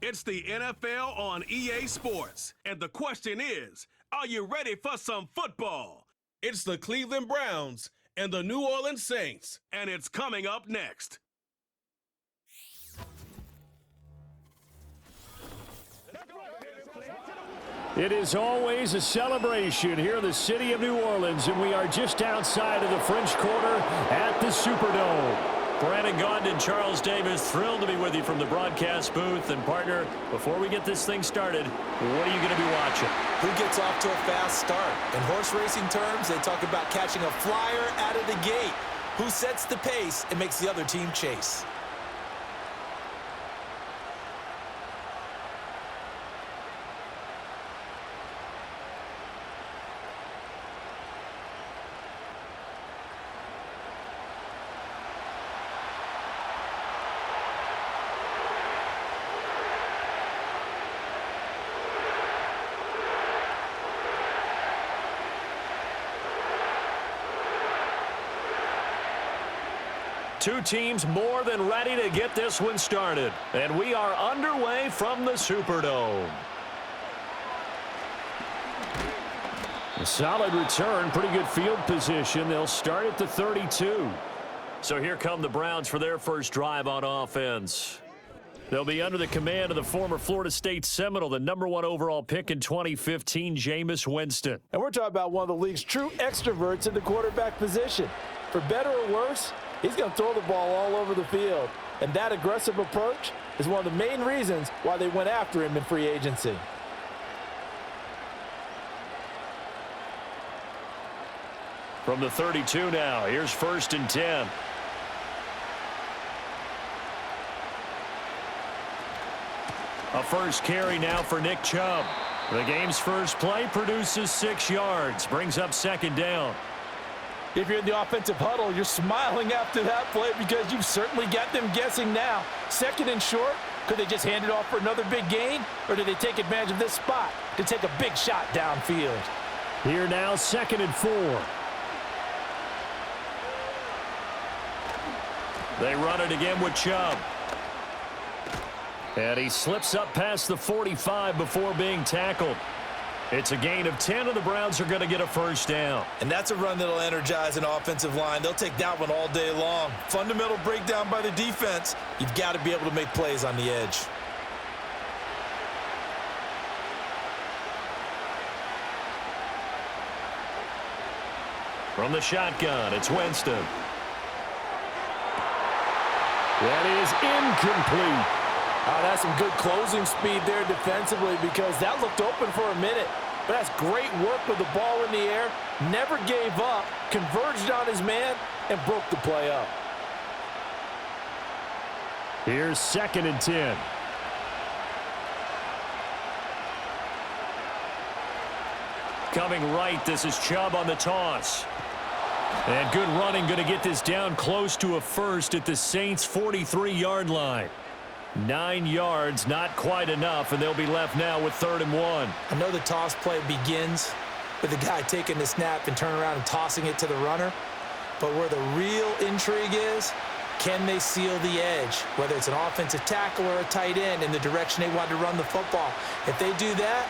It's the NFL on EA Sports. And the question is, are you ready for some football? It's the Cleveland Browns and the New Orleans Saints. And it's coming up next. It is always a celebration here in the city of New Orleans, and we are just outside of the French Quarter at the Superdome. Brandon Gaudin and Charles Davis, thrilled to be with you from the broadcast booth. And, partner, before we get this thing started, what are you going to be watching? Who gets off to a fast start? In horse racing terms, they talk about catching a flyer out of the gate. Who sets the pace and makes the other team chase? Two teams more than ready to get this one started. And we are underway from the Superdome. A solid return, pretty good field position. They'll start at the 32. So here come the Browns for their first drive on offense. They'll be under the command of the former Florida State Seminole, the #1 overall pick in 2015, Jameis Winston. And we're talking about one of the league's true extroverts in the quarterback position. For better or worse, he's going to throw the ball all over the field. And that aggressive approach is one of the main reasons why they went after him in free agency. From the 32 now, here's 1st and 10. A first carry now for Nick Chubb. The game's first play produces 6 yards, brings up 2nd down. If you're in the offensive huddle, you're smiling after that play because you've certainly got them guessing now. 2nd and short, could they just hand it off for another big gain? Or did they take advantage of this spot to take a big shot downfield? Here now, 2nd and 4. They run it again with Chubb. And he slips up past the 45 before being tackled. It's a gain of 10, and the Browns are going to get a first down. And that's a run that'll energize an offensive line. They'll take that one all day long. Fundamental breakdown by the defense. You've got to be able to make plays on the edge. From the shotgun, it's Winston. That is incomplete. Oh, that's some good closing speed there defensively because that looked open for a minute. But that's great work with the ball in the air. Never gave up, converged on his man, and broke the play up. Here's 2nd and 10. Coming right, this is Chubb on the toss. And good running, going to get this down close to a first at the Saints' 43-yard line. 9 yards, not quite enough, and they'll be left now with 3rd and 1. I know the toss play begins with the guy taking the snap and turning around and tossing it to the runner. But where the real intrigue is, can they seal the edge? Whether it's an offensive tackle or a tight end in the direction they want to run the football. If they do that,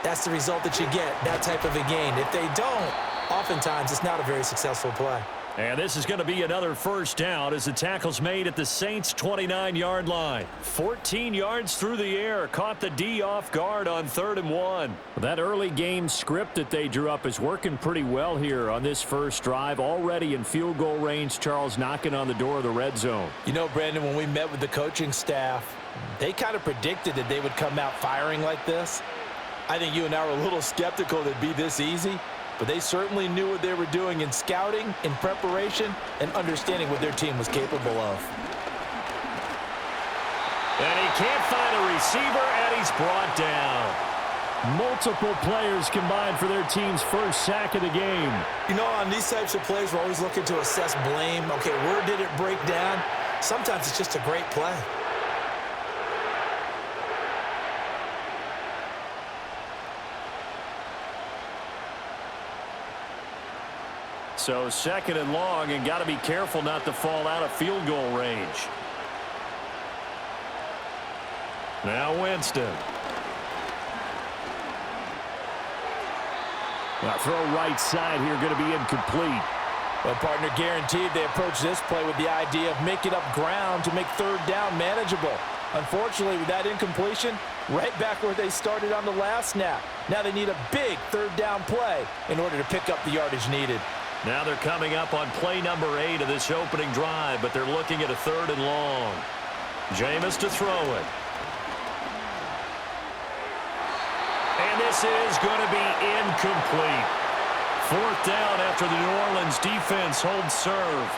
that's the result that you get, that type of a gain. If they don't, oftentimes it's not a very successful play. And this is going to be another first down as the tackle's made at the Saints' 29-yard line. 14 yards through the air. Caught the D off guard on 3rd and 1. That early game script that they drew up is working pretty well here on this first drive. Already in field goal range, Charles knocking on the door of the red zone. You know, Brandon, when we met with the coaching staff, they kind of predicted that they would come out firing like this. I think you and I were a little skeptical that it'd be this easy. But they certainly knew what they were doing in scouting, in preparation, and understanding what their team was capable of. And he can't find a receiver, and he's brought down. Multiple players combined for their team's first sack of the game. You know, on these types of plays, we're always looking to assess blame. Okay, where did it break down? Sometimes it's just a great play. So 2nd and long, and got to be careful not to fall out of field goal range. Now Winston. Now throw right side here, going to be incomplete. Well, partner, guaranteed they approach this play with the idea of making up ground to make third down manageable. Unfortunately, with that incompletion, right back where they started on the last snap. Now they need a big third down play in order to pick up the yardage needed. Now they're coming up on play number 8 of this opening drive, but they're looking at a 3rd and long. Jameis to throw it. And this is going to be incomplete. 4th down after the New Orleans defense holds serve.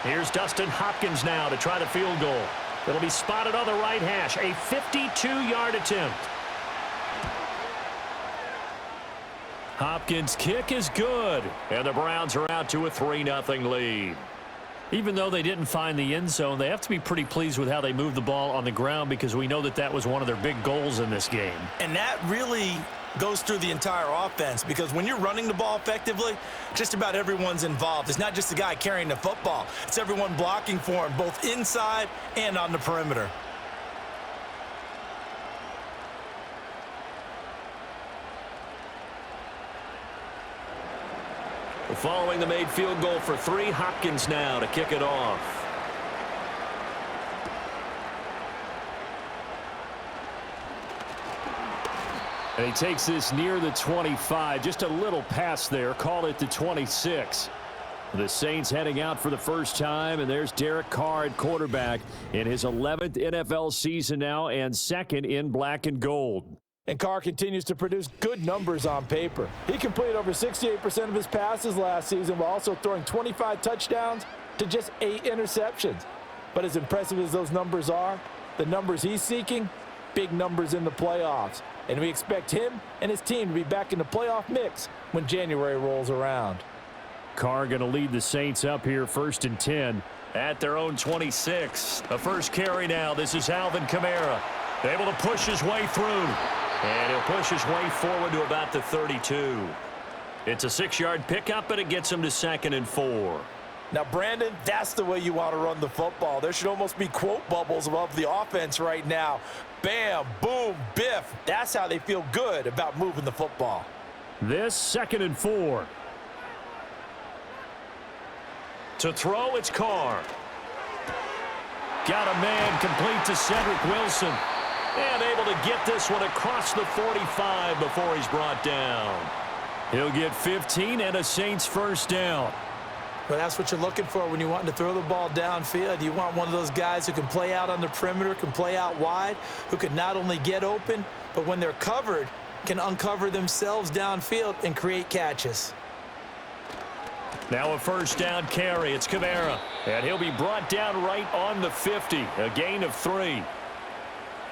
Here's Dustin Hopkins now to try the field goal. It'll be spotted on the right hash. A 52-yard attempt. Hopkins' kick is good. And the Browns are out to a 3-0 lead. Even though they didn't find the end zone, they have to be pretty pleased with how they moved the ball on the ground because we know that that was one of their big goals in this game. And that really goes through the entire offense because when you're running the ball effectively, just about everyone's involved. It's not just the guy carrying the football. It's everyone blocking for him, both inside and on the perimeter. Following the made field goal for 3, Hopkins now to kick it off. And he takes this near the 25. Just a little pass there. Call it the 26. The Saints heading out for the first time, and there's Derek Carr at quarterback in his 11th NFL season now and 2nd in black and gold. And Carr continues to produce good numbers on paper. He completed over 68% of his passes last season while also throwing 25 touchdowns to just 8 interceptions. But as impressive as those numbers are, the numbers he's seeking, big numbers in the playoffs. And we expect him and his team to be back in the playoff mix when January rolls around. Carr going to lead the Saints up here 1st and 10. At their own 26. A first carry now. This is Alvin Kamara. Able to push his way through. And he'll push his way forward to about the 32. It's a 6-yard pickup, and it gets him to 2nd and 4. Now, Brandon, that's the way you want to run the football. There should almost be quote bubbles above the offense right now. Bam, boom, biff. That's how they feel good about moving the football. This 2nd and 4. To throw, it's Carr. Got a man complete to Cedric Wilson. And able to get this one across the 45 before he's brought down. He'll get 15 and a Saints first down. Well, that's what you're looking for when you want to throw the ball downfield. You want one of those guys who can play out on the perimeter, can play out wide, who can not only get open, but when they're covered, can uncover themselves downfield and create catches. Now a first down carry. It's Kamara. And he'll be brought down right on the 50. A gain of 3.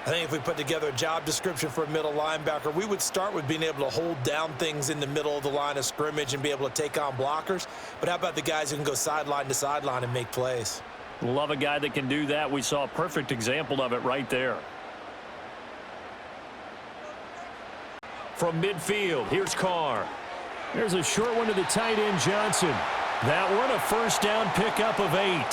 I think if we put together a job description for a middle linebacker, we would start with being able to hold down things in the middle of the line of scrimmage and be able to take on blockers. But how about the guys who can go sideline to sideline and make plays? Love a guy that can do that. We saw a perfect example of it right there. From midfield, here's Carr. There's a short one to the tight end, Johnson. That one a first down pickup of 8.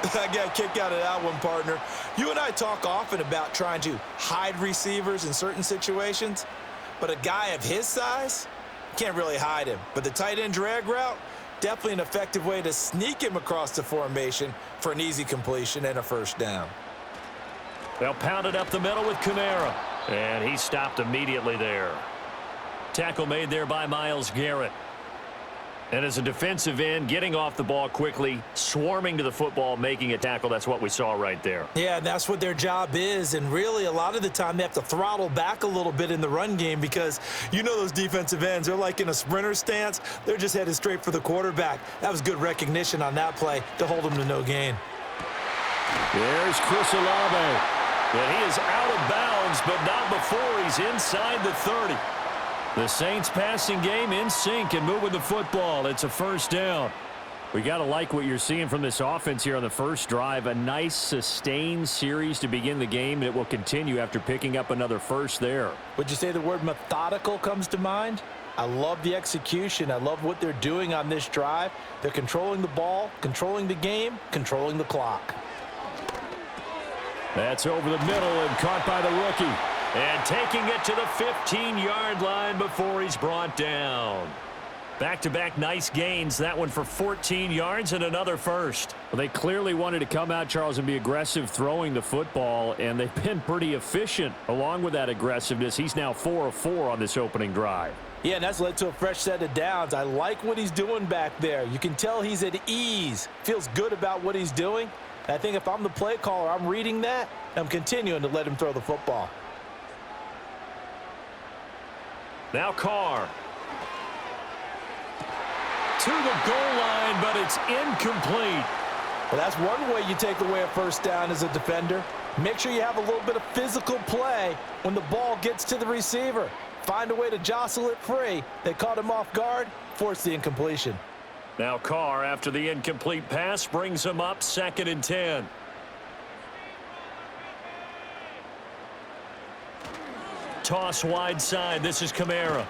I got a kick out of that one, partner. You and I talk often about trying to hide receivers in certain situations, but a guy of his size can't really hide him. But the tight end drag route, definitely an effective way to sneak him across the formation for an easy completion and a first down. They'll pound it up the middle with Kamara. And he stopped immediately there. Tackle made there by Myles Garrett. And as a defensive end, getting off the ball quickly, swarming to the football, making a tackle, that's what we saw right there. Yeah, that's what their job is. And really, a lot of the time, they have to throttle back a little bit in the run game because you know those defensive ends, they're like in a sprinter stance. They're just headed straight for the quarterback. That was good recognition on that play to hold him to no gain. There's Chris Olave. And he is out of bounds, but not before he's inside the 30. The Saints passing game in sync and moving the football. It's a first down. We got to like what you're seeing from this offense here on the first drive. A nice sustained series to begin the game, and it will continue after picking up another first there. Would you say the word methodical comes to mind? I love the execution. I love what they're doing on this drive. They're controlling the ball, controlling the game, controlling the clock. That's over the middle and caught by the rookie. And taking it to the 15-yard line before he's brought down. Back-to-back nice gains. That one for 14 yards and another first. Well, they clearly wanted to come out, Charles, and be aggressive throwing the football, and they've been pretty efficient along with that aggressiveness. He's now 4 of 4 on this opening drive. Yeah, and that's led to a fresh set of downs. I like what he's doing back there. You can tell he's at ease, feels good about what he's doing. And I think if I'm the play caller, I'm reading that, and I'm continuing to let him throw the football. Now Carr. To the goal line, but it's incomplete. Well, that's one way you take away a first down as a defender. Make sure you have a little bit of physical play when the ball gets to the receiver. Find a way to jostle it free. They caught him off guard, forced the incompletion. Now Carr, after the incomplete pass, brings him up 2nd and 10. Toss wide side. This is Kamara.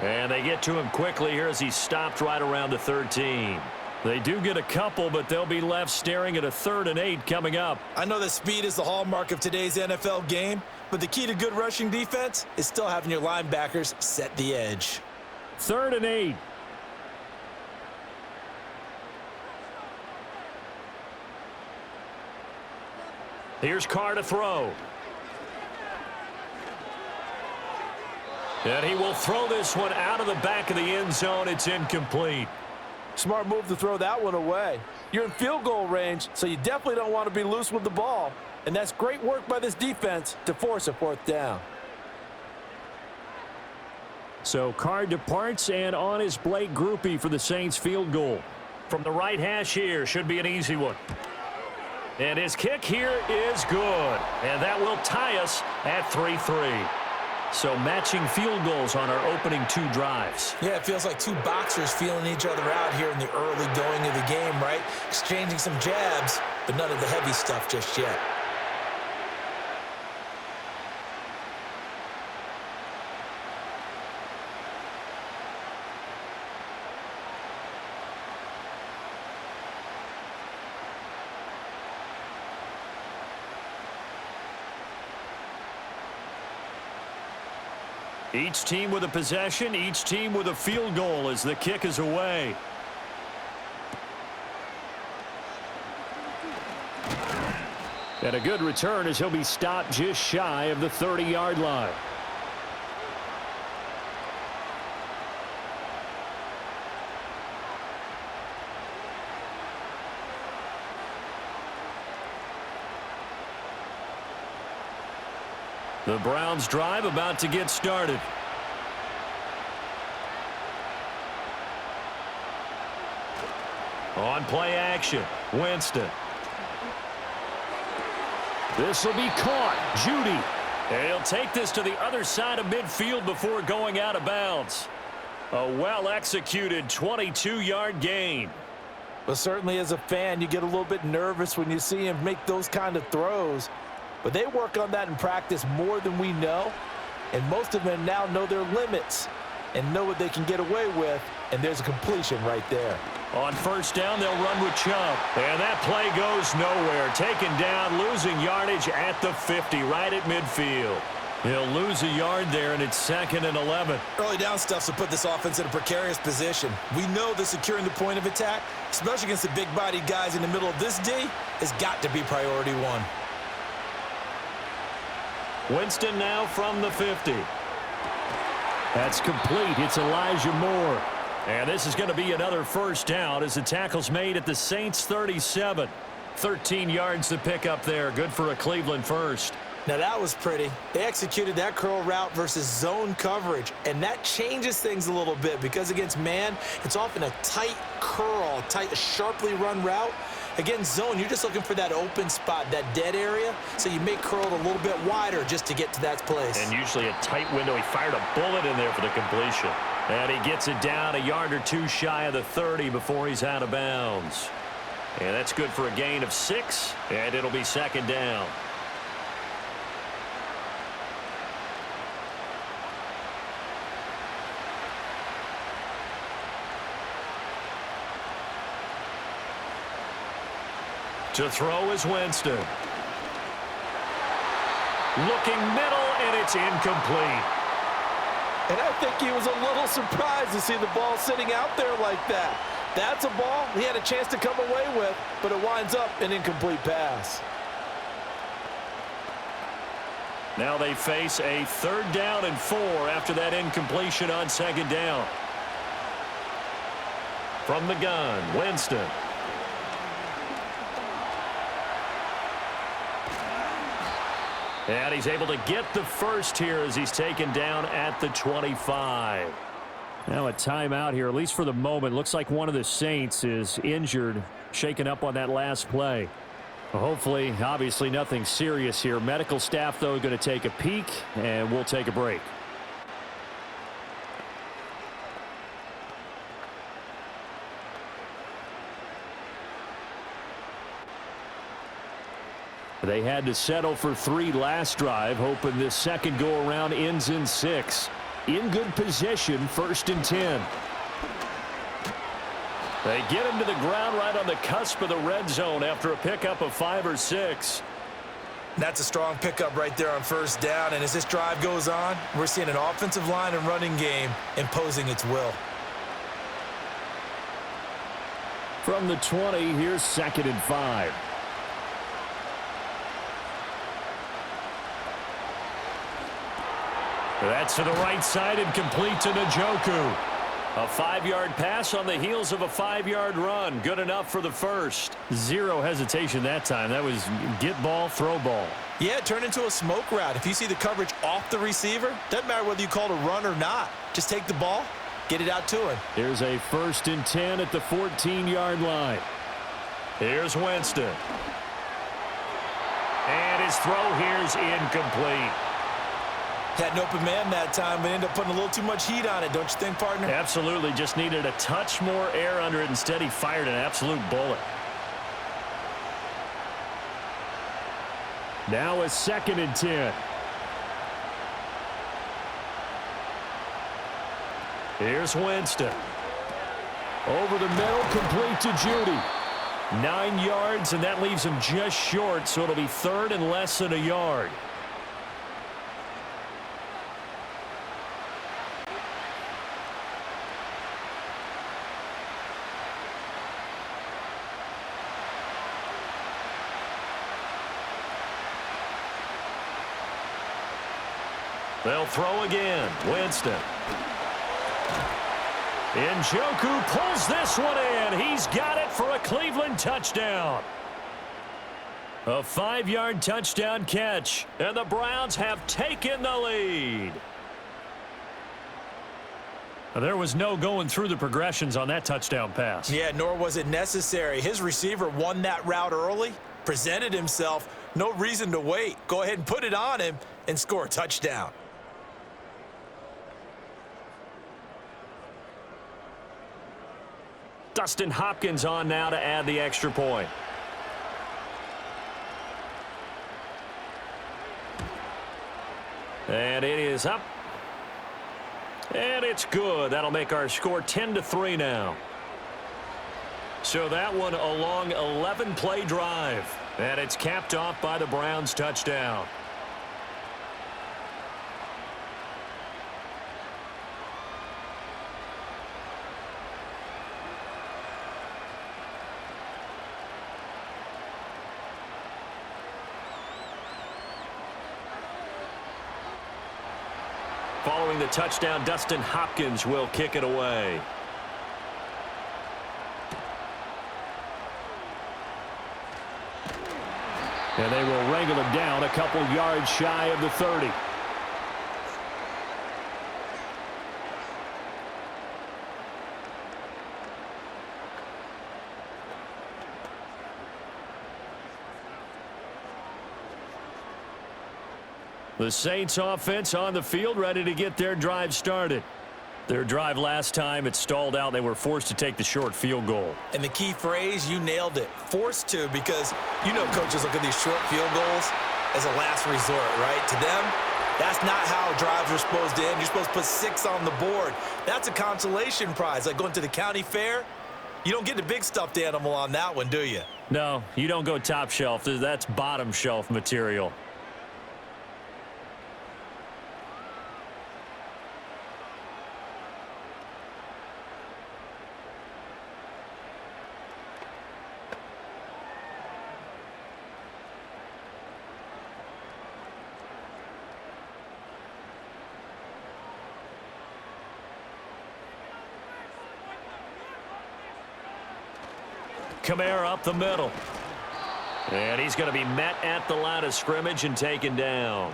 And they get to him quickly here as he stopped right around the 13. They do get a couple, but they'll be left staring at a 3rd and 8 coming up. I know that speed is the hallmark of today's NFL game, but the key to good rushing defense is still having your linebackers set the edge. 3rd and 8. Here's Carr to throw. And he will throw this one out of the back of the end zone. It's incomplete. Smart move to throw that one away. You're in field goal range, so you definitely don't want to be loose with the ball. And that's great work by this defense to force a 4th down. So Carr departs, and on is Blake Grupe for the Saints field goal. From the right hash here, should be an easy one. And his kick here is good. And that will tie us at 3-3. So matching field goals on our opening 2 drives. Yeah, it feels like 2 boxers feeling each other out here in the early going of the game, right? Exchanging some jabs, but none of the heavy stuff just yet. Each team with a possession, each team with a field goal as the kick is away. And a good return as he'll be stopped just shy of the 30-yard line. The Browns drive about to get started. On play action, Winston. This will be caught. Judy. And he'll take this to the other side of midfield before going out of bounds. A well-executed 22-yard gain. But certainly as a fan, you get a little bit nervous when you see him make those kind of throws. But they work on that in practice more than we know. And most of them now know their limits and know what they can get away with. And there's a completion right there. On first down, they'll run with Chubb. And that play goes nowhere. Taken down, losing yardage at the 50, right at midfield. He'll lose a yard there, and it's 2nd and 11. Early down stuff to put this offense in a precarious position. We know that securing the point of attack, especially against the big-bodied guys in the middle of this D, has got to be priority 1. Winston now from the 50. That's complete. It's Elijah Moore. And this is going to be another first down as the tackle's made at the Saints 37. 13 yards to pick up there. Good for a Cleveland first. Now that was pretty. They executed that curl route versus zone coverage, and that changes things a little bit because against man, it's often a tight curl, tight, sharply run route. Against zone, you're just looking for that open spot, that dead area, so you make curl a little bit wider just to get to that place. And usually a tight window. He fired a bullet in there for the completion. And he gets it down a yard or two shy of the 30 before he's out of bounds. And that's good for a gain of 6, and it'll be second down. To throw is Winston. Looking middle, and it's incomplete. And I think he was a little surprised to see the ball sitting out there like that. That's a ball he had a chance to come away with, but it winds up an incomplete pass. Now they face a 3rd down and 4 after that incompletion on 2nd down. From the gun, Winston. And he's able to get the first here as he's taken down at the 25. Now a timeout here, at least for the moment. Looks like one of the Saints is injured, shaken up on that last play. Well, hopefully, obviously nothing serious here. Medical staff, though, going to take a peek, and we'll take a break. They had to settle for 3 last drive, hoping this second go-around ends in 6. In good position, 1st and 10. They get him to the ground right on the cusp of the red zone after a pickup of 5 or 6. That's a strong pickup right there on 1st down, and as this drive goes on, we're seeing an offensive line and running game imposing its will. From the 20, here's 2nd and 5. That's to the right side and complete to Njoku. A 5-yard pass on the heels of a 5-yard run. Good enough for the first. Zero hesitation that time. That was get ball, throw ball. Yeah, it turned into a smoke route. If you see the coverage off the receiver, doesn't matter whether you call it a run or not. Just take the ball, get it out to him. Here's a 1st and 10 at the 14-yard line. Here's Winston. And his throw here's incomplete. Had an open man that time, but ended up putting a little too much heat on it, don't you think, partner? Absolutely. Just needed a touch more air under it. Instead, he fired an absolute bullet. Now a 2nd and 10. Here's Winston. Over the middle, complete to Judy. 9 yards, and that leaves him just short, so it'll be 3rd and less than a yard. They'll throw again. Winston. Njoku pulls this one in. He's got it for a Cleveland touchdown. A 5-yard touchdown catch, and the Browns have taken the lead. There was no going through the progressions on that touchdown pass. Yeah, nor was it necessary. His receiver won that route early, presented himself. No reason to wait. Go ahead and put it on him and score a touchdown. Dustin Hopkins on now to add the extra point. And it is up. And it's good. That'll make our score 10-3 now. So that one a long 11-play drive. And it's capped off by the Browns touchdown. Following the touchdown, Dustin Hopkins will kick it away. And they will wrangle him down a couple yards shy of the 30. The Saints offense on the field, ready to get their drive started. Their drive last time, it stalled out. They were forced to take the short field goal. And the key phrase, you nailed it, forced to, because you know coaches look at these short field goals as a last resort, right? To them, that's not how drives are supposed to end. You're supposed to put 6 on the board. That's a consolation prize, like going to the county fair. You don't get the big stuffed animal on that one, do you? No, you don't go top shelf. That's bottom shelf material. Kamara up the middle. And he's going to be met at the line of scrimmage and taken down.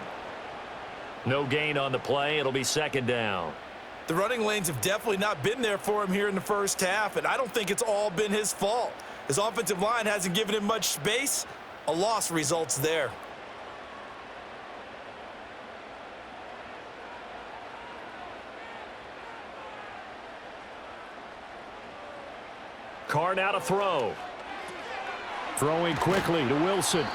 No gain on the play. It'll be second down. The running lanes have definitely not been there for him here in the first half, and I don't think it's all been his fault. His offensive line hasn't given him much space. A loss results there. Card out a throw. Throwing quickly to Wilson.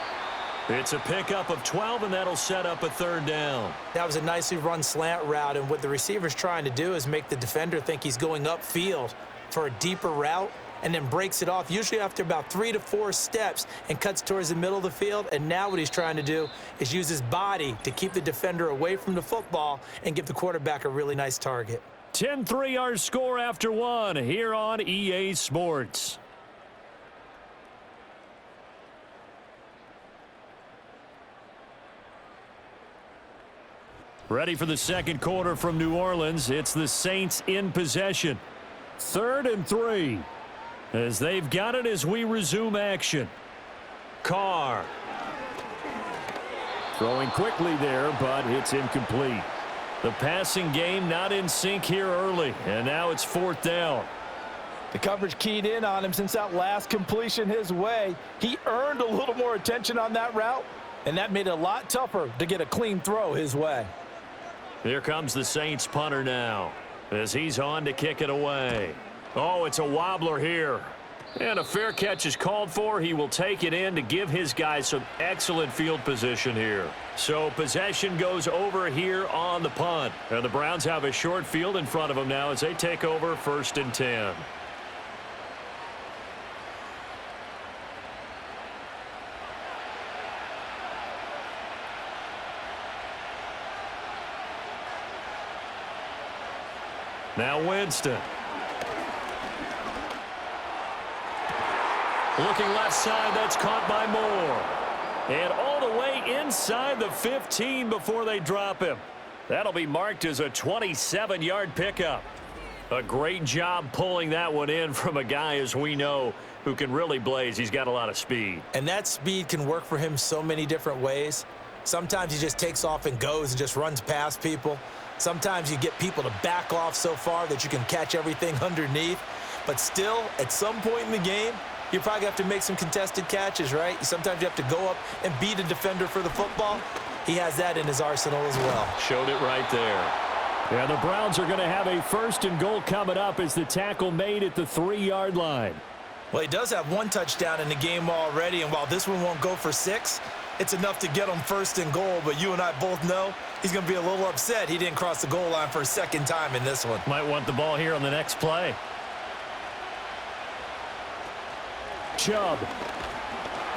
It's a pickup of 12, and that'll set up a third down. That was a nicely run slant route, and what the receiver's trying to do is make the defender think he's going upfield for a deeper route and then breaks it off, usually after about 3 to 4 steps, and cuts towards the middle of the field. And now what he's trying to do is use his body to keep the defender away from the football and give the quarterback a really nice target. 10-3 our score after one here on EA Sports. Ready for the second quarter from New Orleans. It's the Saints in possession. 3rd and 3. As they've got it as we resume action. Carr. Throwing quickly there, but it's incomplete. The passing game not in sync here early, and now it's 4th down. The coverage keyed in on him since that last completion his way. He earned a little more attention on that route, and that made it a lot tougher to get a clean throw his way. Here comes the Saints punter now as he's on to kick it away. Oh, it's a wobbler here. And a fair catch is called for. He will take it in to give his guys some excellent field position here. So possession goes over here on the punt. And the Browns have a short field in front of them now as they take over 1st and 10. Now Winston. Looking left side, that's caught by Moore. And all the way inside the 15 before they drop him. That'll be marked as a 27-yard pickup. A great job pulling that one in from a guy, as we know, who can really blaze. He's got a lot of speed. And that speed can work for him so many different ways. Sometimes he just takes off and goes and just runs past people. Sometimes you get people to back off so far that you can catch everything underneath. But still, at some point in the game, you probably have to make some contested catches, right? Sometimes you have to go up and beat a defender for the football. He has that in his arsenal as well. Showed it right there. Yeah, the Browns are going to have a 1st and goal coming up as the tackle made at the 3-yard line. Well, he does have 1 touchdown in the game already, and while this one won't go for 6, it's enough to get him 1st and goal. But you and I both know he's going to be a little upset he didn't cross the goal line for a 2nd time in this one. Might want the ball here on the next play. Chubb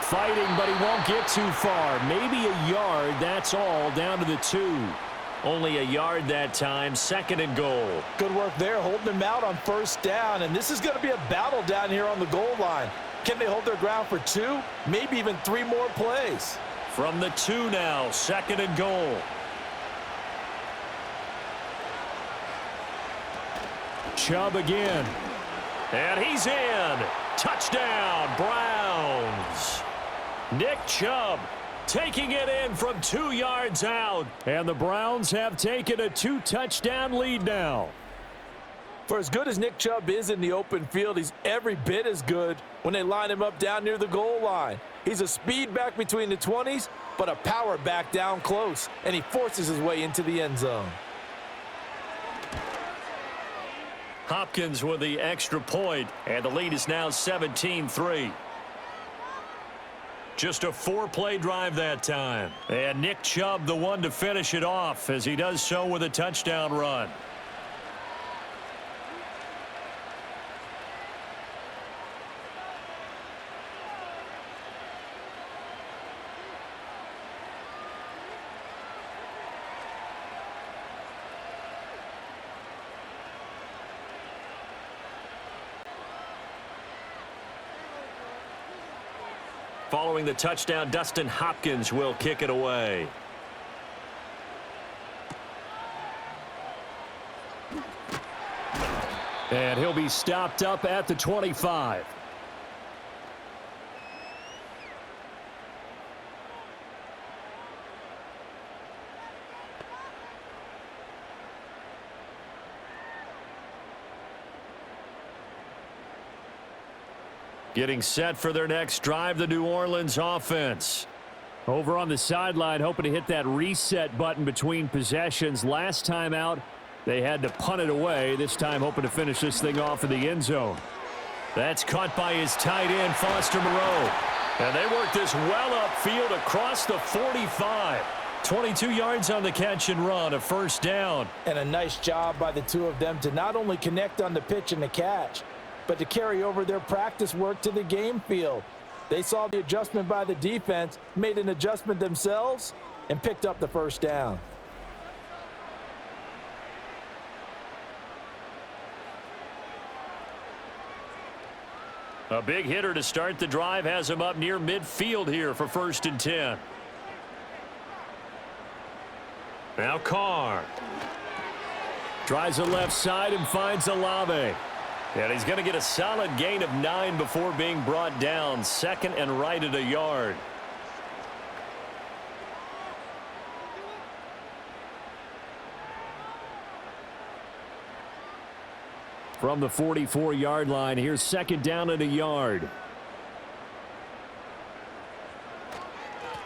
fighting, but he won't get too far. Maybe a yard, that's all, down to the 2. Only a yard that time, 2nd and goal. Good work there, holding him out on 1st down, and this is going to be a battle down here on the goal line. Can they hold their ground for 2, maybe even 3 more plays? From the 2 now, 2nd and goal. Chubb again. And he's in. Touchdown, Browns. Nick Chubb taking it in from 2 yards out. And the Browns have taken a 2-touchdown lead now. For as good as Nick Chubb is in the open field, he's every bit as good when they line him up down near the goal line. He's a speed back between the 20s, but a power back down close, and he forces his way into the end zone. Hopkins with the extra point, and the lead is now 17-3. Just a 4-play drive that time. And Nick Chubb, the one to finish it off, as he does so with a touchdown run. Following the touchdown, Dustin Hopkins will kick it away. And he'll be stopped up at the 25. Getting set for their next drive, the New Orleans offense. Over on the sideline, hoping to hit that reset button between possessions. Last time out, they had to punt it away. This time, hoping to finish this thing off in the end zone. That's caught by his tight end, Foster Moreau. And they work this well upfield across the 45. 22 yards on the catch and run, a first down. And a nice job by the two of them to not only connect on the pitch and the catch, but to carry over their practice work to the game field. They saw the adjustment by the defense, made an adjustment themselves, and picked up the first down. A big hitter to start the drive has him up near midfield here for 1st and 10. Now Carr. Tries the left side and finds Olave. And he's going to get a solid gain of 9 before being brought down. 2nd and right at a yard. From the 44-yard line, here's 2nd down at a yard.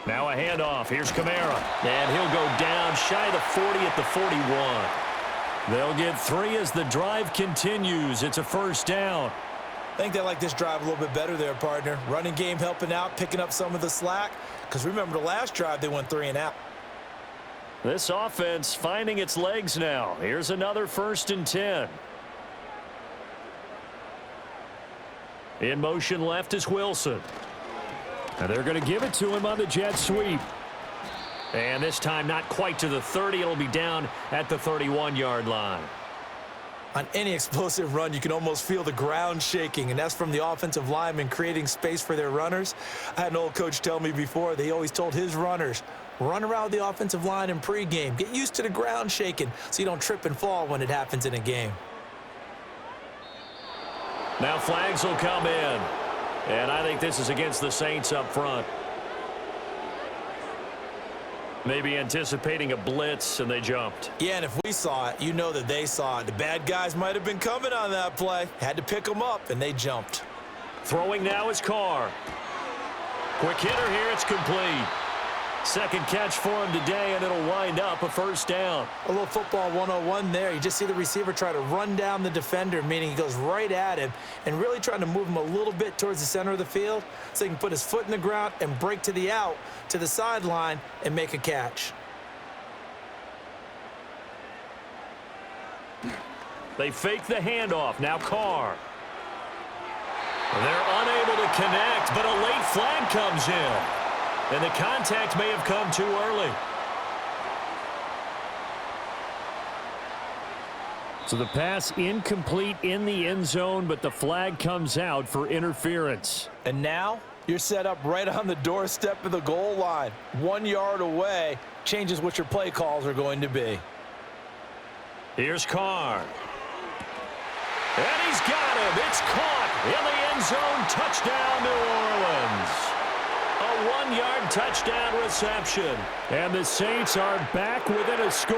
Now a handoff. Here's Kamara. And he'll go down shy of the 40 at the 41. They'll get 3 as the drive continues. It's a first down. I think they like this drive a little bit better there, partner. Running game helping out, picking up some of the slack. Because remember the last drive, they went 3 and out. This offense finding its legs now. Here's another 1st and 10. In motion left is Wilson. And they're going to give it to him on the jet sweep. And this time not quite to the 30. It'll be down at the 31-yard line. On any explosive run, you can almost feel the ground shaking, and that's from the offensive linemen creating space for their runners. I had an old coach tell me before, they always told his runners, run around the offensive line in pregame. Get used to the ground shaking so you don't trip and fall when it happens in a game. Now flags will come in. And I think this is against the Saints up front. Maybe anticipating a blitz, and they jumped. Yeah, and if we saw it, you know that they saw it. The bad guys might have been coming on that play. Had to pick them up, and they jumped. Throwing now is Carr. Quick hitter here, it's complete. 2nd catch for him today, and it'll wind up a first down. A little football 101 there. You just see the receiver try to run down the defender, meaning he goes right at him, and really trying to move him a little bit towards the center of the field so he can put his foot in the ground and break to the out, to the sideline, and make a catch. They fake the handoff. Now Carr. They're unable to connect, but a late flag comes in. And the contact may have come too early. So the pass incomplete in the end zone, but the flag comes out for interference. And now you're set up right on the doorstep of the goal line. 1 yard away changes what your play calls are going to be. Here's Carr. And he's got him. It's caught in the end zone. Touchdown, New Orleans. A 1-yard touchdown reception. And the Saints are back within a score.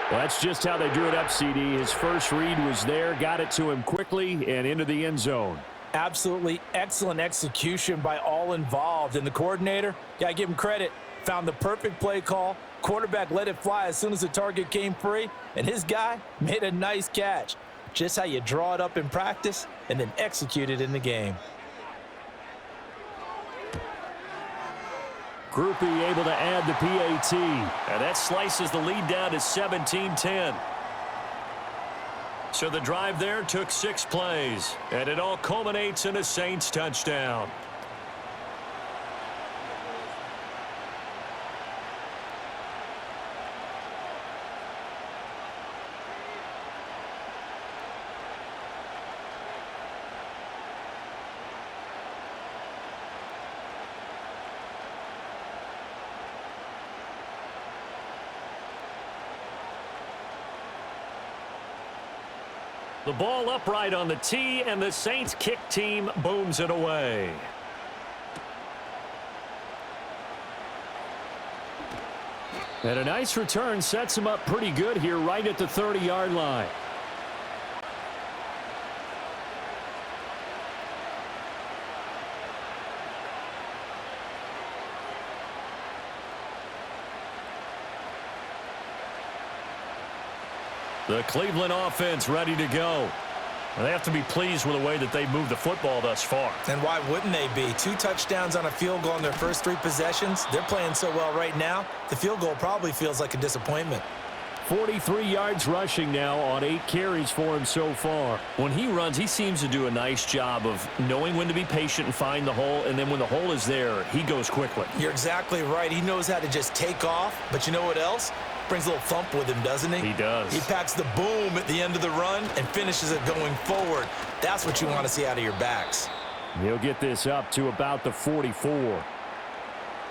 Well, that's just how they drew it up, CD. His first read was there, got it to him quickly and into the end zone. Absolutely excellent execution by all involved. And the coordinator, yeah, I give him credit, found the perfect play call, Quarterback let it fly as soon as the target came free, and his guy made a nice catch. Just how you draw it up in practice and then execute it in the game. Groupie able to add the PAT. And that slices the lead down to 17-10. So the drive there took 6 plays, and it all culminates in a Saints touchdown. The ball upright on the tee, and the Saints kick team booms it away. And a nice return sets him up pretty good here right at the 30-yard line. The Cleveland offense ready to go. And they have to be pleased with the way that they moved the football thus far. And why wouldn't they be? 2 touchdowns on a field goal in their first 3 possessions. They're playing so well right now, the field goal probably feels like a disappointment. 43 yards rushing now on 8 carries for him so far. When he runs, he seems to do a nice job of knowing when to be patient and find the hole, and then when the hole is there, he goes quickly. You're exactly right. He knows how to just take off, but you know what else? Brings a little thump with him, doesn't he? He does. He packs the boom at the end of the run and finishes it going forward. That's what you want to see out of your backs. He'll get this up to about the 44.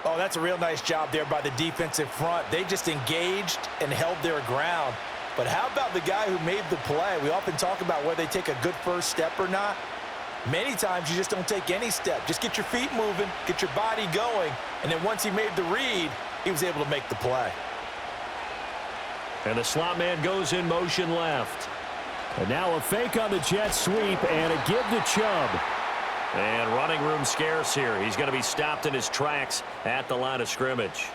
Oh, that's a real nice job there by the defensive front. They just engaged and held their ground. But how about the guy who made the play? We often talk about whether they take a good first step or not. Many times you just don't take any step. Just get your feet moving, get your body going, and then once he made the read, he was able to make the play. And the slot man goes in motion left. And now a fake on the jet sweep and a give to Chubb. And running room scarce here. He's going to be stopped in his tracks at the line of scrimmage.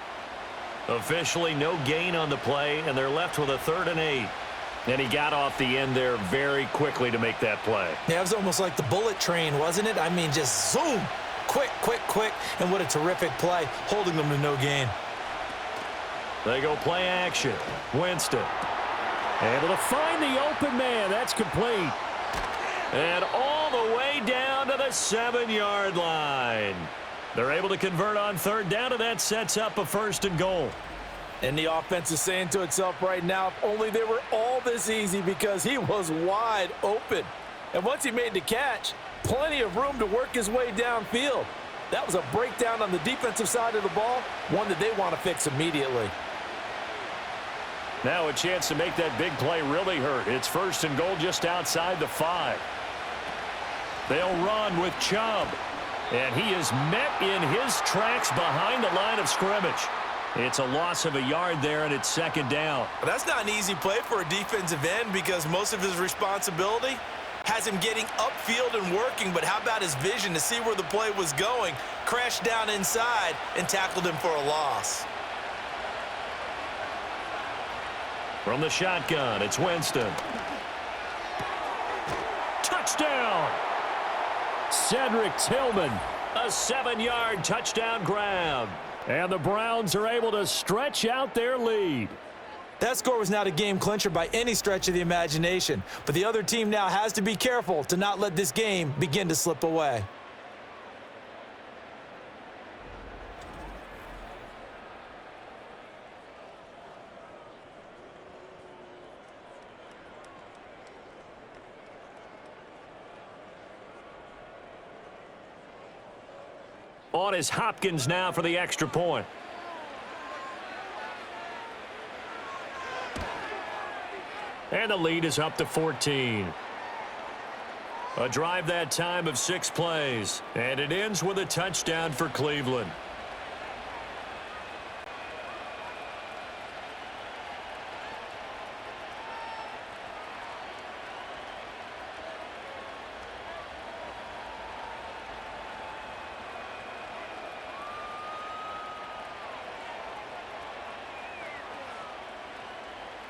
Officially no gain on the play, and they're left with a 3rd and 8. And he got off the end there very quickly to make that play. Yeah, it was almost like the bullet train, wasn't it? I mean, just zoom, quick, quick, quick, and what a terrific play, holding them to no gain. They go play action. Winston. Able to find the open man. That's complete. And all the way down to the 7-yard line. They're able to convert on 3rd down, and that sets up a 1st and goal. And the offense is saying to itself right now, if only they were all this easy, because he was wide open. And once he made the catch, plenty of room to work his way downfield. That was a breakdown on the defensive side of the ball, one that they want to fix immediately. Now a chance to make that big play really hurt. It's 1st and goal just outside the 5. They'll run with Chubb. And he is met in his tracks behind the line of scrimmage. It's a loss of a yard there, and it's 2nd down. But that's not an easy play for a defensive end, because most of his responsibility has him getting upfield and working. But how about his vision to see where the play was going, crashed down inside, and tackled him for a loss. From the shotgun, it's Winston. Touchdown! Cedric Tillman. A 7-yard touchdown grab. And the Browns are able to stretch out their lead. That score was not a game clincher by any stretch of the imagination, but the other team now has to be careful to not let this game begin to slip away. On is Hopkins now for the extra point. And the lead is up to 14. A drive that time of 6 plays. And it ends with a touchdown for Cleveland.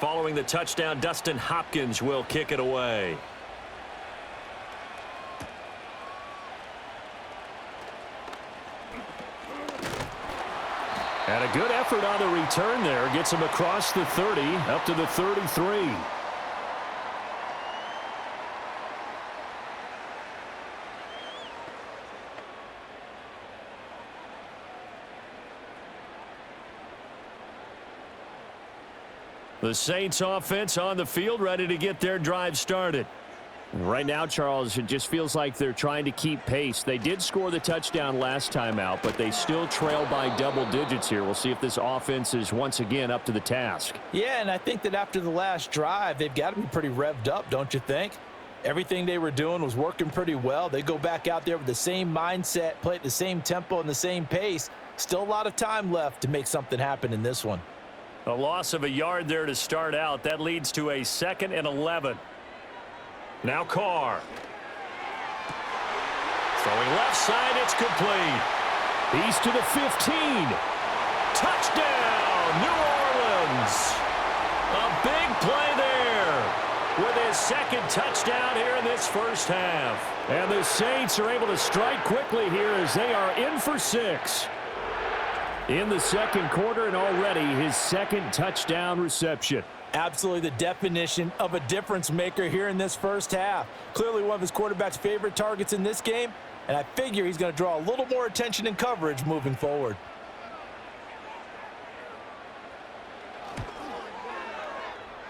Following the touchdown, Dustin Hopkins will kick it away. And a good effort on the return there. Gets him across the 30, up to the 33. The Saints offense on the field, ready to get their drive started. Right now, Charles, it just feels like they're trying to keep pace. They did score the touchdown last time out, but they still trail by double digits here. We'll see if this offense is once again up to the task. Yeah, and I think that after the last drive, they've got to be pretty revved up, don't you think? Everything they were doing was working pretty well. They go back out there with the same mindset, play at the same tempo and the same pace. Still a lot of time left to make something happen in this one. A loss of a yard there to start out. That leads to a 2nd and 11. Now Carr. Throwing left side, it's complete. He's to the 15. Touchdown, New Orleans. A big play there with his 2nd touchdown here in this first half. And the Saints are able to strike quickly here as they are in for 6. In the second quarter, and already his 2nd touchdown reception. Absolutely the definition of a difference maker here in this first half. Clearly one of his quarterback's favorite targets in this game, and I figure he's going to draw a little more attention and coverage moving forward.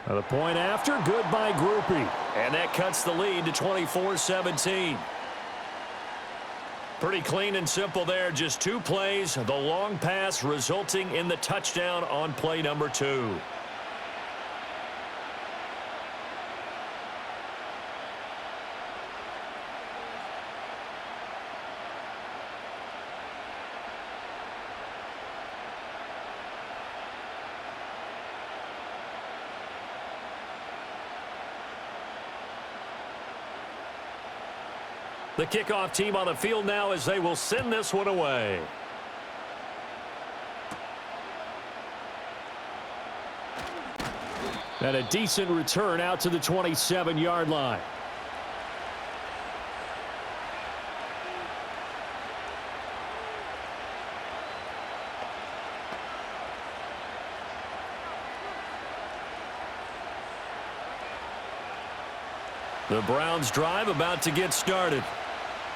The point after, good by Groupie. And that cuts the lead to 24-17. Pretty clean and simple there. Just 2 plays. The long pass resulting in the touchdown on play number 2. The kickoff team on the field now as they will send this one away. And a decent return out to the 27-yard line. The Browns drive about to get started.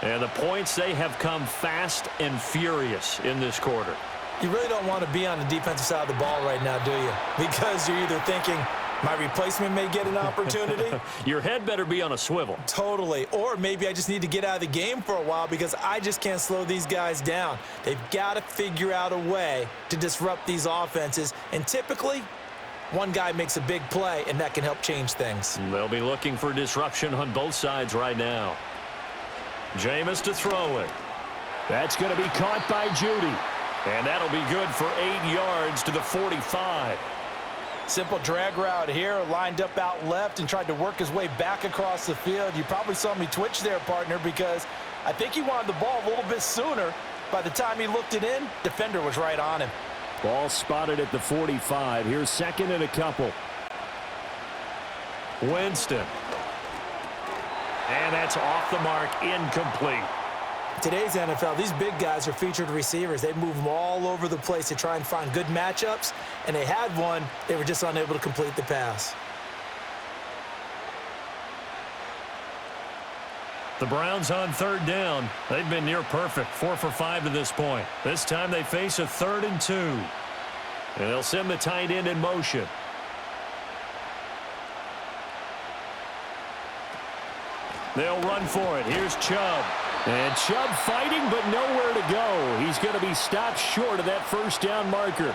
And the points, they have come fast and furious in this quarter. You really don't want to be on the defensive side of the ball right now, do you? Because you're either thinking, my replacement may get an opportunity. Your head better be on a swivel. Totally. Or maybe I just need to get out of the game for a while because I just can't slow these guys down. They've got to figure out a way to disrupt these offenses. And typically, one guy makes a big play, and that can help change things. They'll be looking for disruption on both sides right now. Jameis to throw it. That's going to be caught by Judy. And that'll be good for 8 yards to the 45. Simple drag route here, lined up out left and tried to work his way back across the field. You probably saw me twitch there, partner, because I think he wanted the ball a little bit sooner. By the time he looked it in, defender was right on him. Ball spotted at the 45. Here's 2nd and a couple. Winston. And that's off the mark, incomplete. Today's NFL, these big guys are featured receivers. They move them all over the place to try and find good matchups, and they had one. They were just unable to complete the pass. The Browns on 3rd down. They've been near perfect, 4 for 5 to this point. This time they face a 3rd and 2. And they'll send the tight end in motion. They'll run for it. Here's Chubb. And Chubb fighting, but nowhere to go. He's going to be stopped short of that 1st down marker.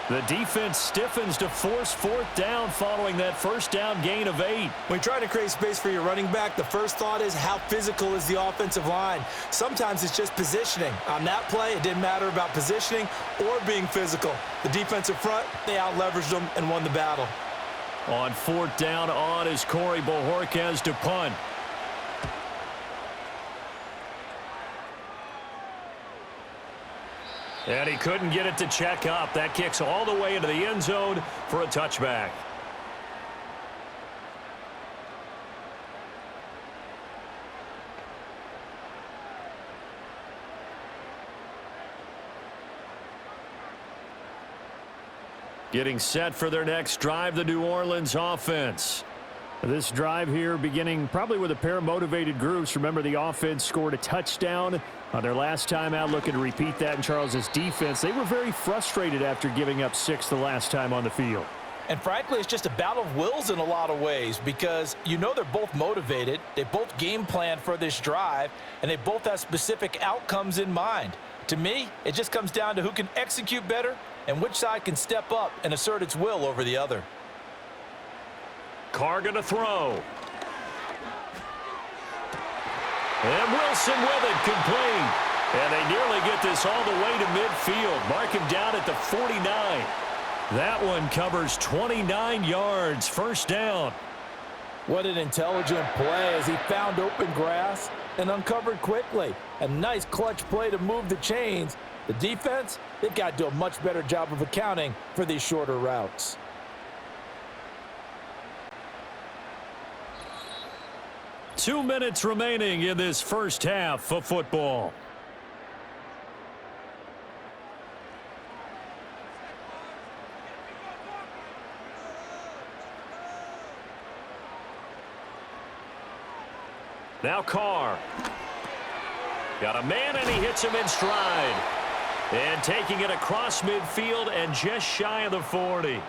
The defense stiffens to force 4th down following that 1st down gain of 8. When you're trying to create space for your running back, the first thought is how physical is the offensive line. Sometimes it's just positioning. On that play, it didn't matter about positioning or being physical. The defensive front, they out-leveraged them and won the battle. On 4th down on is Corey Bojorquez to punt. And he couldn't get it to check up. That kicks all the way into the end zone for a touchback. Getting set for their next drive, the New Orleans offense. This drive here beginning probably with a pair of motivated groups. Remember, the offense scored a touchdown on their last time out, looking to repeat that in Charles's defense. They were very frustrated after giving up 6 the last time on the field. And frankly, it's just a battle of wills in a lot of ways because you know they're both motivated, they both game plan for this drive, and they both have specific outcomes in mind. To me, it just comes down to who can execute better and which side can step up and assert its will over the other. Carr going to throw. And Wilson with it, complete. And they nearly get this all the way to midfield. Mark him down at the 49. That one covers 29 yards, first down. What an intelligent play as he found open grass and uncovered quickly. A nice clutch play to move the chains. The defense, they've got to do a much better job of accounting for these shorter routes. Two minutes remaining in this first half of football. Now Carr. Got a man, and he hits him in stride. And taking it across midfield and just shy of the 40.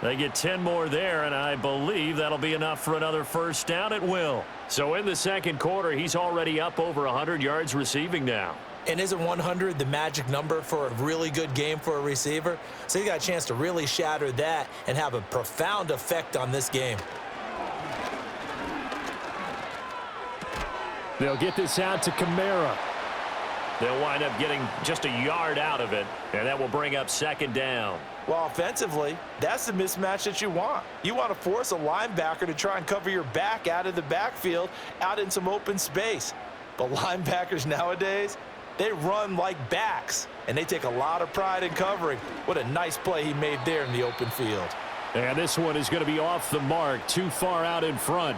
They get 10 more there, and I believe that'll be enough for another first down at will. So in the second quarter, he's already up over 100 yards receiving now. And isn't 100 the magic number for a really good game for a receiver? So you got a chance to really shatter that and have a profound effect on this game. They'll get this out to Kamara. They'll wind up getting just a yard out of it, and that will bring up second down. Well, offensively, that's the mismatch that you want. You want to force a linebacker to try and cover your back out of the backfield, out in some open space. But linebackers nowadays, they run like backs, and they take a lot of pride in covering. What a nice play he made there in the open field. And this one is going to be off the mark, too far out in front.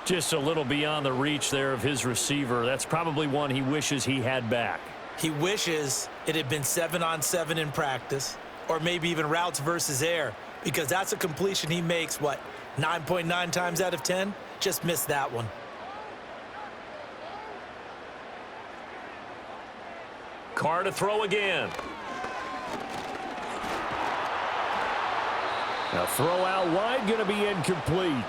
Just a little beyond the reach there of his receiver. That's probably one he wishes he had back. He wishes it had been 7-on-7 in practice, or maybe even routes versus air, because that's a completion he makes, 9.9 times out of 10? Just missed that one. Carr to throw again. A throw out wide, going to be incomplete.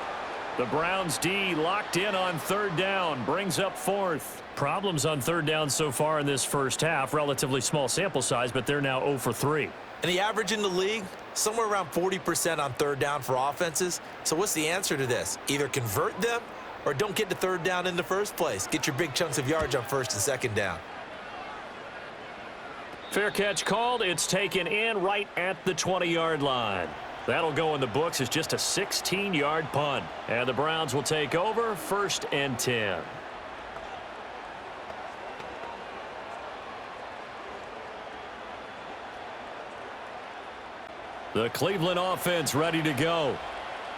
The Browns D locked in on third down, brings up fourth. Problems on third down so far in this first half. Relatively small sample size, but they're now 0 for 3. And the average in the league, somewhere around 40% on third down for offenses. So what's the answer to this? Either convert them or don't get to third down in the first place. Get your big chunks of yards on first and second down. Fair catch called. It's taken in right at the 20-yard line. That'll go in the books as just a 16-yard punt. And the Browns will take over, 1st and 10. The Cleveland offense ready to go.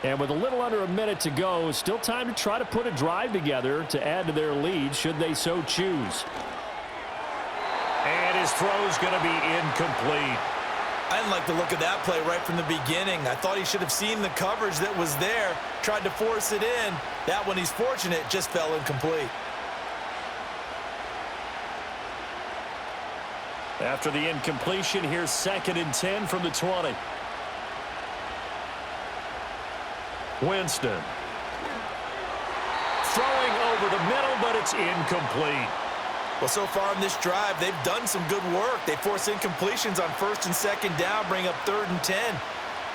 And with a little under a minute to go, still time to try to put a drive together to add to their lead should they so choose. And his throw's going to be incomplete. I didn't like the look of that play right from the beginning. I thought he should have seen the coverage that was there, tried to force it in. That one, he's fortunate, just fell incomplete. After the incompletion, here's 2nd and 10 from the 20. Winston. Throwing over the middle, but it's incomplete. Well, so far in this drive, they've done some good work. They force incompletions on 1st and 2nd down, bring up 3rd and 10.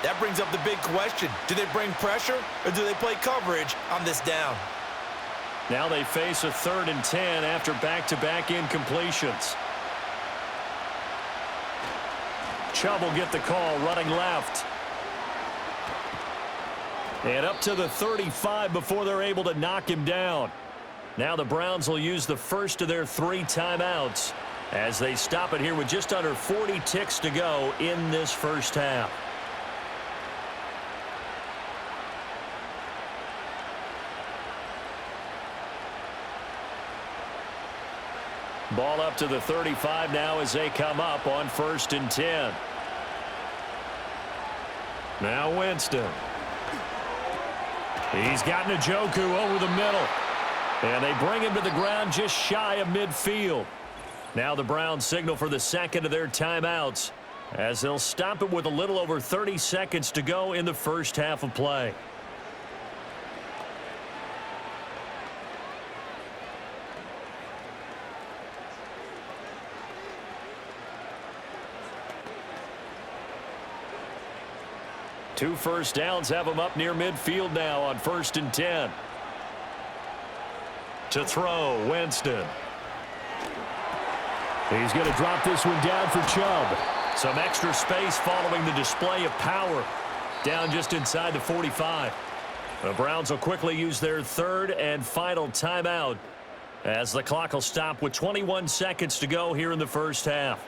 That brings up the big question. Do they bring pressure or do they play coverage on this down? Now they face a 3rd and 10 after back-to-back incompletions. Chubb will get the call, running left. And up to the 35 before they're able to knock him down. Now the Browns will use the first of their 3 timeouts as they stop it here with just under 40 ticks to go in this first half. Ball up to the 35 now as they come up on 1st and 10. Now Winston. He's got Njoku over the middle. And they bring him to the ground just shy of midfield. Now the Browns signal for the second of their timeouts, as they'll stop it with a little over 30 seconds to go in the first half of play. Two first downs have them up near midfield now on 1st and 10. To throw, Winston. He's going to drop this one down for Chubb. Some extra space following the display of power. Down just inside the 45. The Browns will quickly use their third and final timeout, as the clock will stop with 21 seconds to go here in the first half.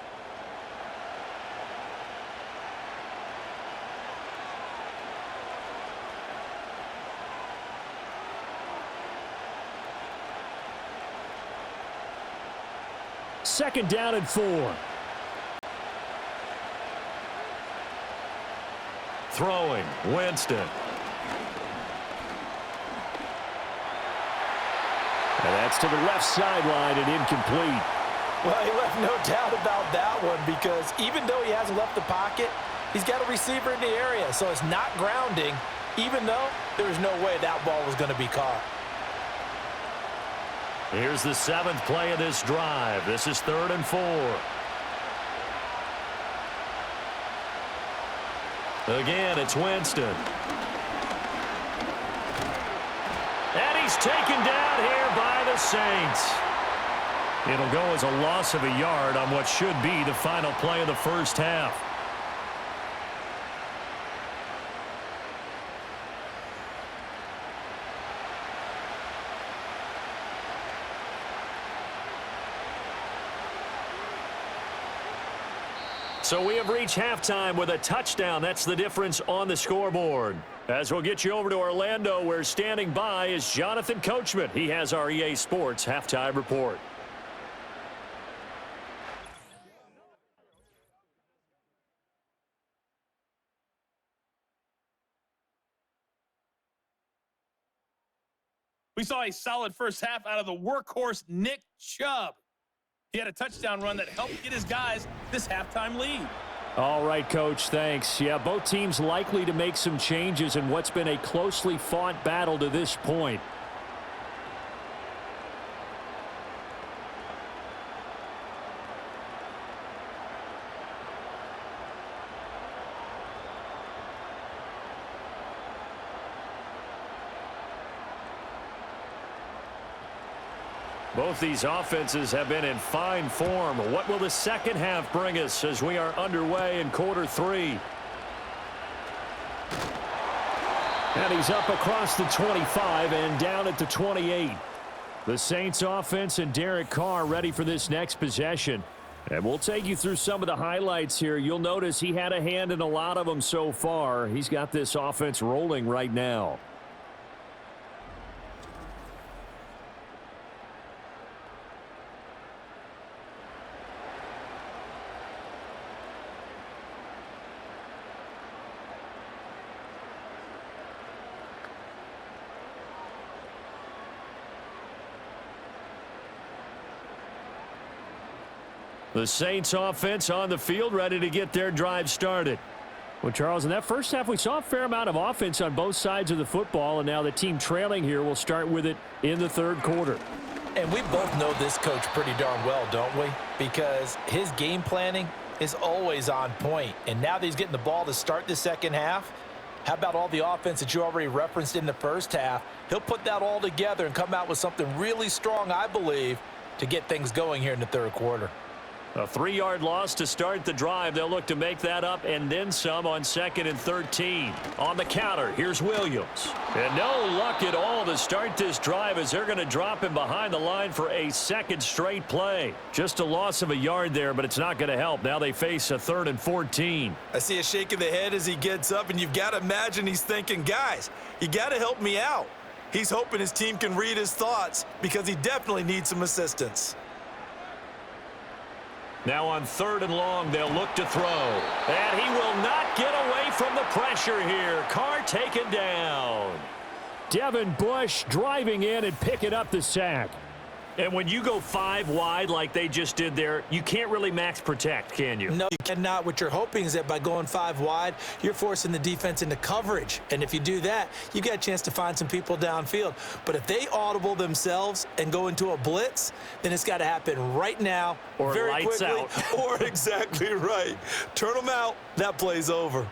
Second down and 4. Throwing, Winston. And that's to the left sideline and incomplete. Well, he left no doubt about that one, because even though he hasn't left the pocket, he's got a receiver in the area, so it's not grounding, even though there's no way that ball was going to be caught. Here's the 7th play of this drive. This is 3rd and 4. Again, it's Winston. And he's taken down here by the Saints. It'll go as a loss of a yard on what should be the final play of the first half. So we have reached halftime with a touchdown. That's the difference on the scoreboard. As we'll get you over to Orlando, where standing by is Jonathan Coachman. He has our EA Sports halftime report. We saw a solid first half out of the workhorse Nick Chubb. He had a touchdown run that helped get his guys this halftime lead. All right, Coach, thanks. Yeah, both teams likely to make some changes in what's been a closely fought battle to this point. Both these offenses have been in fine form. What will the second half bring us as we are underway in quarter 3? And he's up across the 25 and down at the 28. The Saints offense and Derek Carr ready for this next possession. And we'll take you through some of the highlights here. You'll notice he had a hand in a lot of them so far. He's got this offense rolling right now. The Saints offense on the field, ready to get their drive started. Well, Charles, in that first half, we saw a fair amount of offense on both sides of the football, and now the team trailing here will start with it in the third quarter. And we both know this coach pretty darn well, don't we? Because his game planning is always on point. And now that he's getting the ball to start the second half, how about all the offense that you already referenced in the first half? He'll put that all together and come out with something really strong, I believe, to get things going here in the third quarter. A 3-yard loss to start the drive. They'll look to make that up and then some on 2nd and 13. On the counter, here's Williams. And no luck at all to start this drive, as they're going to drop him behind the line for a second straight play. Just a loss of a yard there, but it's not going to help. Now they face a 3rd and 14. I see a shake of the head as he gets up, and you've got to imagine he's thinking, guys, you got to help me out. He's hoping his team can read his thoughts, because he definitely needs some assistance. Now on 3rd and long, they'll look to throw. And he will not get away from the pressure here. Carr taken down. Devin Bush driving in and picking up the sack. And when you go 5 wide like they just did there, you can't really max protect, can you? No, you cannot. What you're hoping is that by going 5 wide, you're forcing the defense into coverage. And if you do that, you got a chance to find some people downfield. But if they audible themselves and go into a blitz, then it's got to happen right now, or very lights quickly, out. or exactly right. Turn them out. That play's over.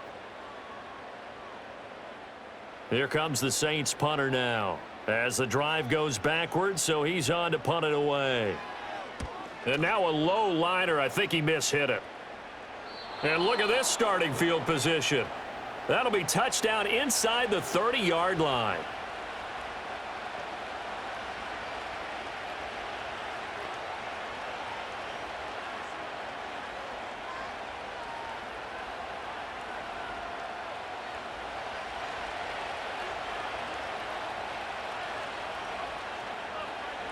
Here comes the Saints punter now. As the drive goes backwards, so he's on to punt it away. And now a low liner. I think he mishit it. And look at this starting field position. That'll be touchdown inside the 30-yard line.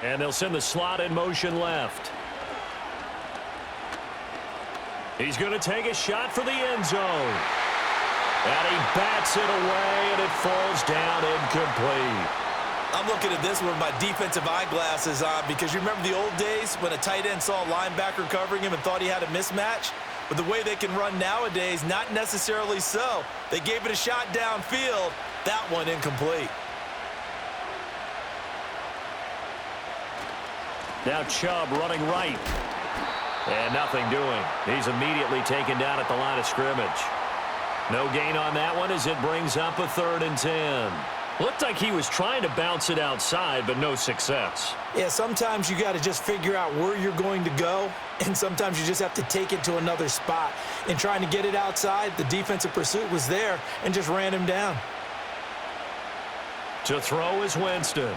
And they'll send the slot in motion left. He's going to take a shot for the end zone. And he bats it away, and it falls down incomplete. I'm looking at this with my defensive eyeglasses on because you remember the old days when a tight end saw a linebacker covering him and thought he had a mismatch? But the way they can run nowadays, not necessarily so. They gave it a shot downfield. That one incomplete. Now Chubb running right. And nothing doing. He's immediately taken down at the line of scrimmage. No gain on that one as it brings up a 3rd and 10. Looked like he was trying to bounce it outside, but no success. Yeah, sometimes you got to just figure out where you're going to go, and sometimes you just have to take it to another spot. In trying to get it outside, the defensive pursuit was there and just ran him down. To throw is Winston.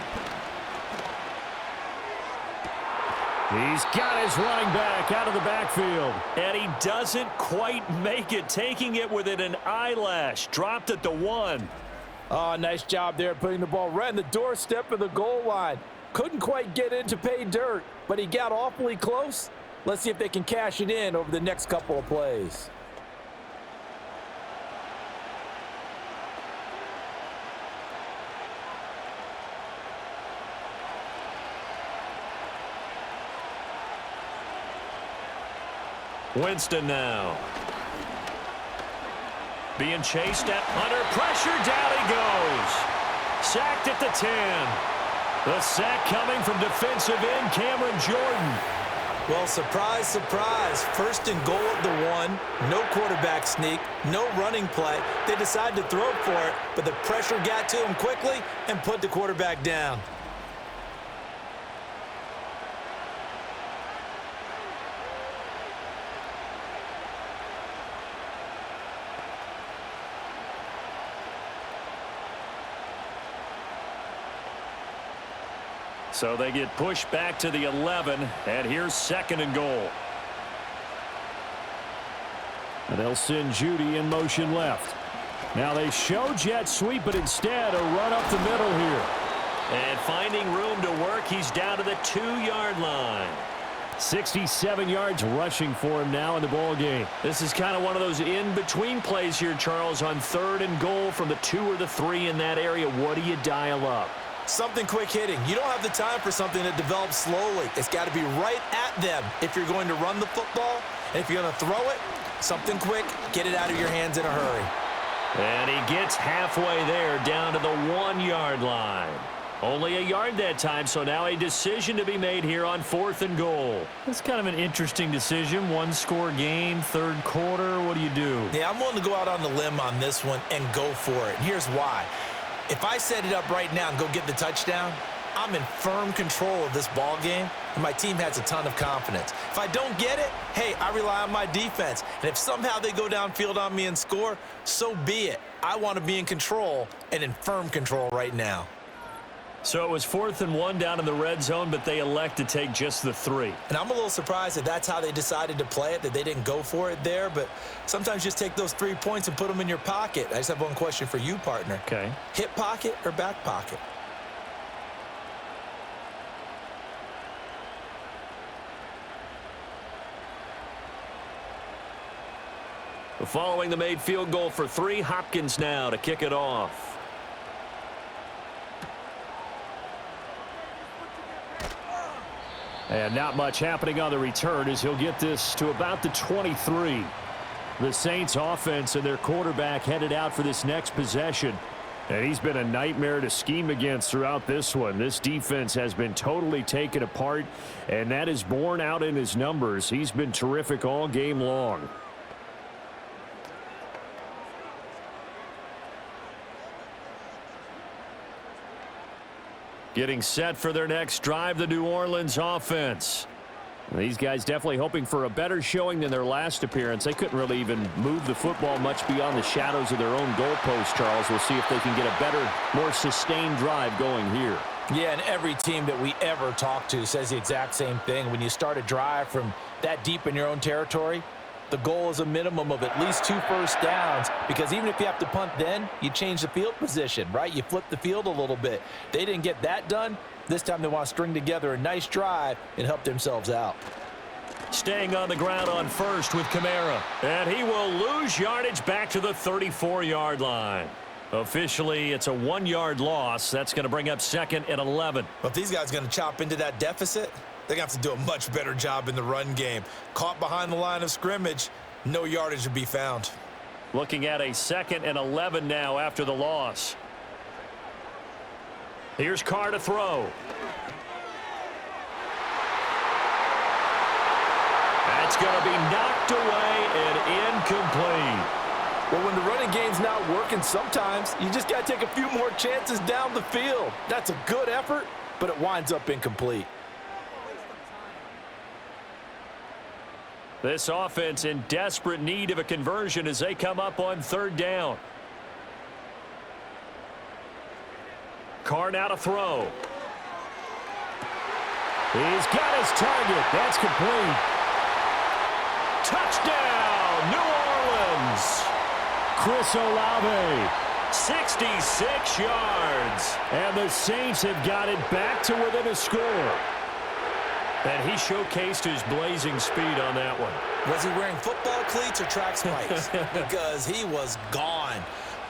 He's got his running back out of the backfield. And he doesn't quite make it, taking it within an eyelash. Dropped at the 1. Oh, nice job there putting the ball right in the doorstep of the goal line. Couldn't quite get in to pay dirt, but he got awfully close. Let's see if they can cash it in over the next couple of plays. Winston now. Being chased at under pressure. Down he goes. Sacked at the 10. The sack coming from defensive end Cameron Jordan. Well, surprise, surprise. 1st and goal at the 1. No quarterback sneak. No running play. They decided to throw for it, but the pressure got to him quickly and put the quarterback down. So they get pushed back to the 11, and here's 2nd and goal. And they'll send Judy in motion left. Now they show jet sweep, but instead a run up the middle here. And finding room to work, he's down to the 2-yard line. 67 yards rushing for him now in the ball game. This is kind of one of those in-between plays here, Charles, on 3rd and goal from the 2 or the 3 in that area. What do you dial up? Something quick hitting. You don't have the time for something that develops slowly. It's got to be right at them if you're going to run the football. And if you're going to throw it, something quick, get it out of your hands in a hurry. And he gets halfway there, down to the 1-yard line. Only a yard that time, so now a decision to be made here on 4th and goal. It's kind of an interesting decision. 1-score game, 3rd quarter. What do you do? Yeah, I'm willing to go out on the limb on this one and go for it. And here's why. If I set it up right now and go get the touchdown, I'm in firm control of this ball game, and my team has a ton of confidence. If I don't get it, hey, I rely on my defense. And if somehow they go downfield on me and score, so be it. I want to be in control and in firm control right now. So it was 4th and 1 down in the red zone, but they elect to take just the 3. And I'm a little surprised that that's how they decided to play it, that they didn't go for it there. But sometimes just take those 3 points and put them in your pocket. I just have one question for you, partner. Okay. Hip pocket or back pocket? Following the made field goal for 3, Hopkins now to kick it off. And not much happening on the return as he'll get this to about the 23. The Saints offense and their quarterback headed out for this next possession. And he's been a nightmare to scheme against throughout this one. This defense has been totally taken apart, and that is borne out in his numbers. He's been terrific all game long. Getting set for their next drive, the New Orleans offense. These guys definitely hoping for a better showing than their last appearance. They couldn't really even move the football much beyond the shadows of their own goalpost, Charles. We'll see if they can get a better, more sustained drive going here. Yeah, and every team that we ever talk to says the exact same thing. When you start a drive from that deep in your own territory, the goal is a minimum of at least 2 first downs, because even if you have to punt then, you change the field position, right? You flip the field a little bit. They didn't get that done. This time they want to string together a nice drive and help themselves out. Staying on the ground on first with Kamara. And he will lose yardage back to the 34-yard line. Officially, it's a 1-yard loss. That's going to bring up 2nd and 11. But if these guys are going to chop into that deficit, they're going to have to do a much better job in the run game. Caught behind the line of scrimmage, no yardage to be found. Looking at a 2nd and 11 now after the loss. Here's Carr to throw. That's going to be knocked away and incomplete. Well, when the running game's not working, sometimes you just got to take a few more chances down the field. That's a good effort, but it winds up incomplete. This offense in desperate need of a conversion as they come up on 3rd down. Carr now to throw. He's got his target. That's complete. Touchdown, New Orleans. Chris Olave. 66 yards. And the Saints have got it back to within a score. And he showcased his blazing speed on that one. Was he wearing football cleats or track spikes? Because he was gone.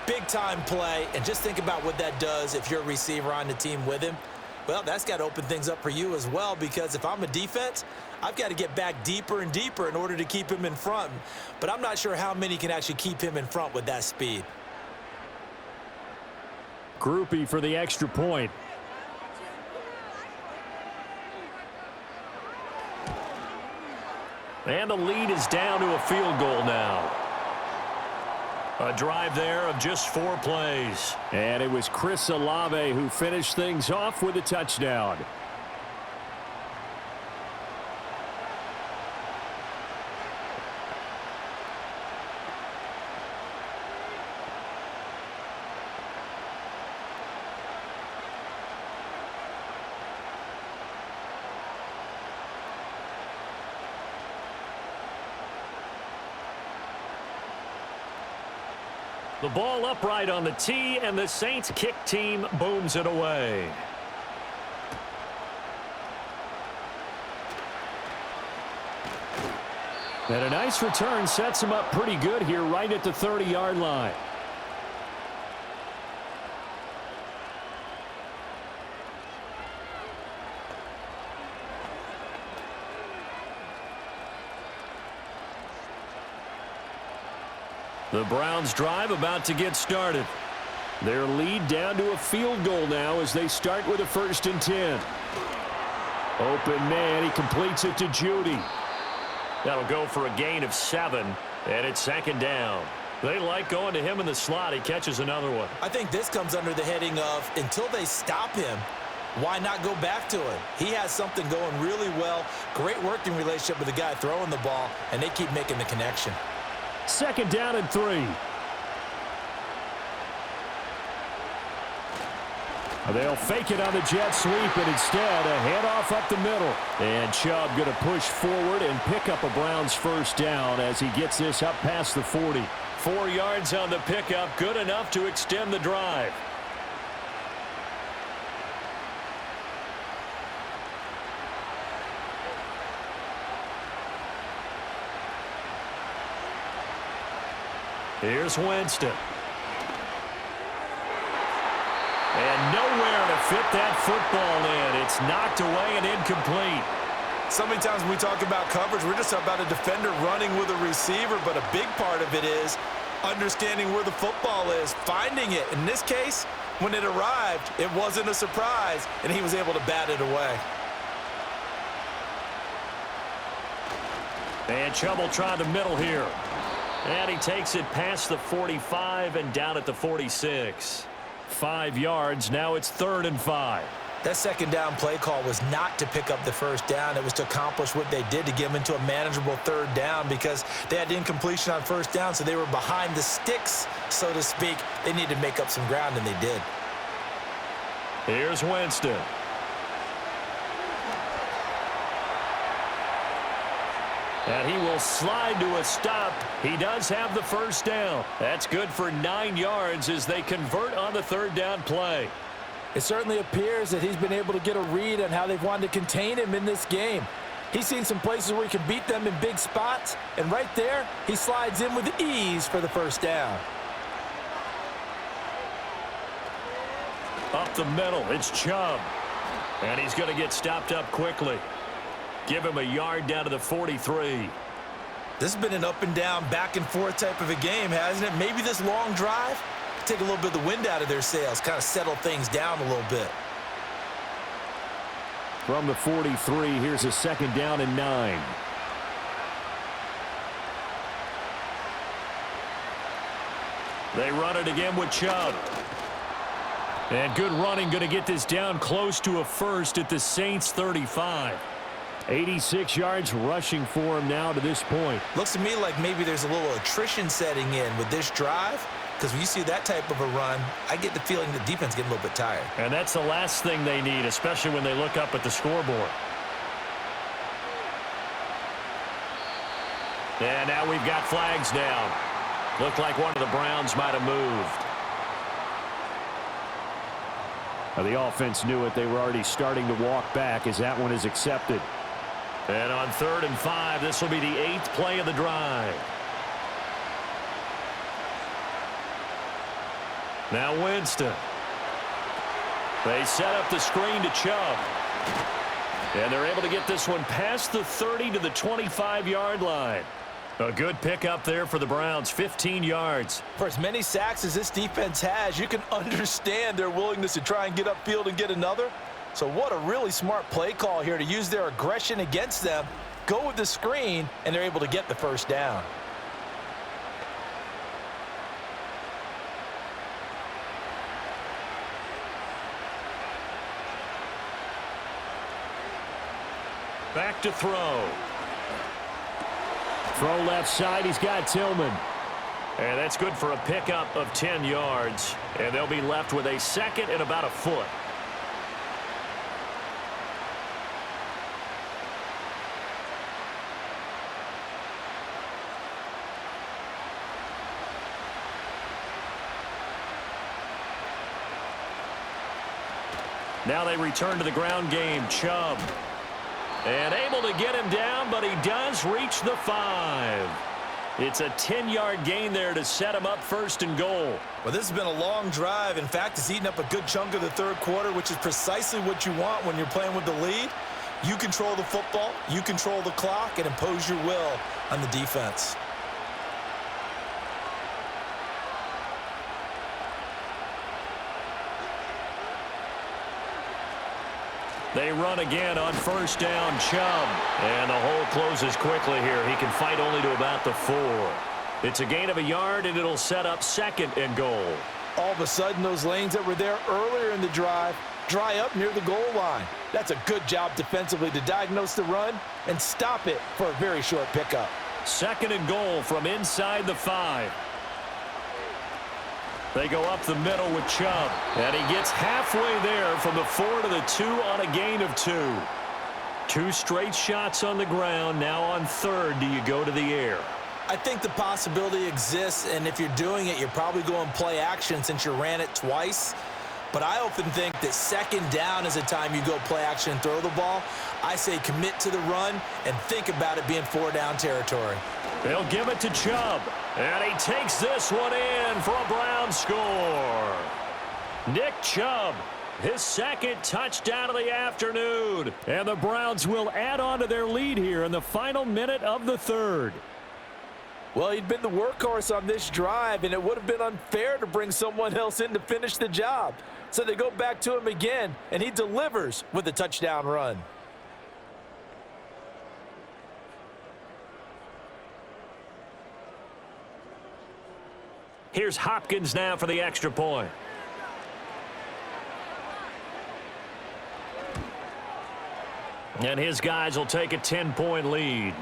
Big-time play, and just think about what that does if you're a receiver on the team with him. Well, that's got to open things up for you as well, because if I'm a defense, I've got to get back deeper and deeper in order to keep him in front. But I'm not sure how many can actually keep him in front with that speed. Groupie for the extra point. And the lead is down to a field goal now. A drive there of just 4 plays. And it was Chris Olave who finished things off with a touchdown. The ball upright on the tee, and the Saints kick team booms it away. And a nice return sets him up pretty good here right at the 30-yard line. The Browns drive about to get started. Their lead down to a field goal now as they start with a 1st and 10. Open man, he completes it to Judy. That'll go for a gain of 7, and it's 2nd down. They like going to him in the slot. He catches another one. I think this comes under the heading of, until they stop him, why not go back to him? He has something going really well. Great working relationship with the guy throwing the ball, and they keep making the connection. 2nd down and 3. They'll fake it on the jet sweep, and instead a handoff up the middle. And Chubb going to push forward and pick up a Browns 1st down as he gets this up past the 40. 4 yards on the pickup, good enough to extend the drive. Here's Winston. And nowhere to fit that football in. It's knocked away and incomplete. So many times when we talk about coverage, we're just about a defender running with a receiver, but a big part of it is understanding where the football is, finding it. In this case, when it arrived, it wasn't a surprise, and he was able to bat it away. And Chubb will try the middle here. And he takes it past the 45 and down at the 46. 5 yards. Now it's 3rd and 5. That second down play call was not to pick up the first down. It was to accomplish what they did to get them into a manageable 3rd down because they had incompletion on first down, so they were behind the sticks, so to speak. They needed to make up some ground, and they did. Here's Winston. And he will slide to a stop. He does have the first down. That's good for 9 yards as they convert on the 3rd down play. It certainly appears that he's been able to get a read on how they've wanted to contain him in this game. He's seen some places where he can beat them in big spots, and right there, he slides in with ease for the first down. Up the middle, it's Chubb. And he's going to get stopped up quickly. Give him a yard down to the 43. This has been an up and down, back and forth type of a game, hasn't it? Maybe this long drive take a little bit of the wind out of their sails, kind of settle things down a little bit. From the 43, here's a 2nd down and 9. They run it again with Chubb. And good running, going to get this down close to a first at the Saints 35. 86 yards rushing for him now to this point. Looks to me like maybe there's a little attrition setting in with this drive, because when you see that type of a run, I get the feeling the defense getting a little bit tired. And that's the last thing they need, especially when they look up at the scoreboard. And now we've got flags down. Looked like one of the Browns might have moved. Now the offense knew it. They were already starting to walk back as that one is accepted. And on 3rd and 5, this will be the 8th play of the drive. Now Winston. They set up the screen to Chubb. And they're able to get this one past the 30 to the 25-yard line. A good pickup there for the Browns, 15 yards. For as many sacks as this defense has, you can understand their willingness to try and get upfield and get another. So what a really smart play call here to use their aggression against them, go with the screen, and they're able to get the first down. Back to throw. Throw left side, he's got Tillman. And that's good for a pickup of 10 yards. And they'll be left with a 2nd and about a foot. Now they return to the ground game. Chubb. And able to get him down, but he does reach the 5. It's a 10-yard gain there to set him up 1st and goal. Well, this has been a long drive. In fact, it's eaten up a good chunk of the 3rd quarter, which is precisely what you want when you're playing with the lead. You control the football, you control the clock, and impose your will on the defense. They run again on 1st down, Chubb. And the hole closes quickly here. He can fight only to about the 4. It's a gain of a yard, and it'll set up 2nd and goal. All of a sudden, those lanes that were there earlier in the drive dry up near the goal line. That's a good job defensively to diagnose the run and stop it for a very short pickup. 2nd and goal from inside the 5. They go up the middle with Chubb. And he gets halfway there from the 4 to the 2 on a gain of 2. 2 straight shots on the ground. Now on 3rd, do you go to the air? I think the possibility exists, and if you're doing it, you're probably going play action since you ran it twice. But I often think that second down is a time you go play action and throw the ball. I say commit to the run and think about it being 4-down territory. They'll give it to Chubb. And he takes this one in for a Brown score. Nick Chubb, his second touchdown of the afternoon. And the Browns will add on to their lead here in the final minute of the third. Well, he'd been the workhorse on this drive, and it would have been unfair to bring someone else in to finish the job. So they go back to him again, and he delivers with a touchdown run. Here's Hopkins now for the extra point. And his guys will take a 10-point lead.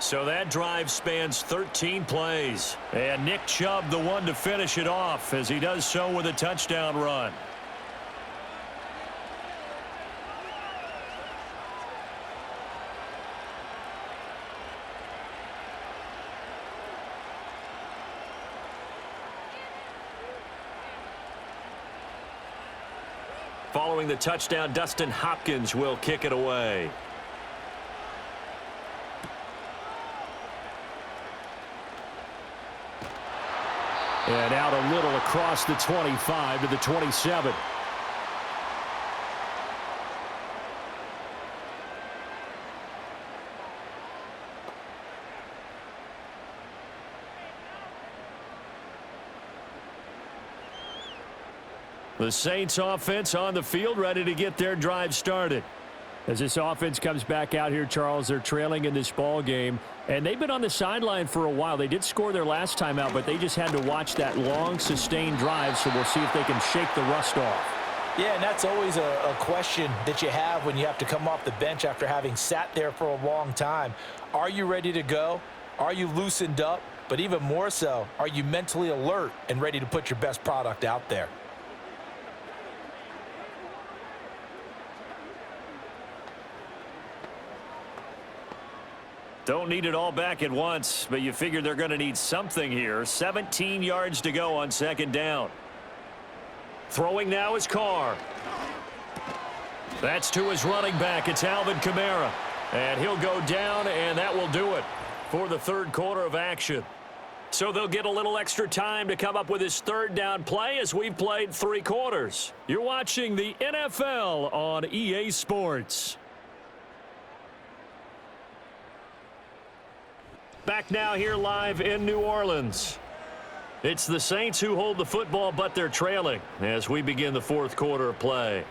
So that drive spans 13 plays. And Nick Chubb, the one to finish it off, as he does so with a touchdown run. Following the touchdown, Dustin Hopkins will kick it away. And out a little across the 25 to the 27. The Saints offense on the field, ready to get their drive started. As this offense comes back out here, Charles, they're trailing in this ball game, and they've been on the sideline for a while. They did score their last time out, but they just had to watch that long, sustained drive, so we'll see if they can shake the rust off. Yeah, and that's always a question that you have when you have to come off the bench after having sat there for a long time. Are you ready to go? Are you loosened up? But even more so, are you mentally alert and ready to put your best product out there? Don't need it all back at once, but you figure they're going to need something here. 17 yards to go on second down. Throwing now is Carr. That's to his running back. It's Alvin Kamara. And he'll go down, and that will do it for the third quarter of action. So they'll get a little extra time to come up with his third down play as we've played 3 quarters. You're watching the NFL on EA Sports. Back now here live in New Orleans. It's the Saints who hold the football, but they're trailing as we begin the fourth quarter of play.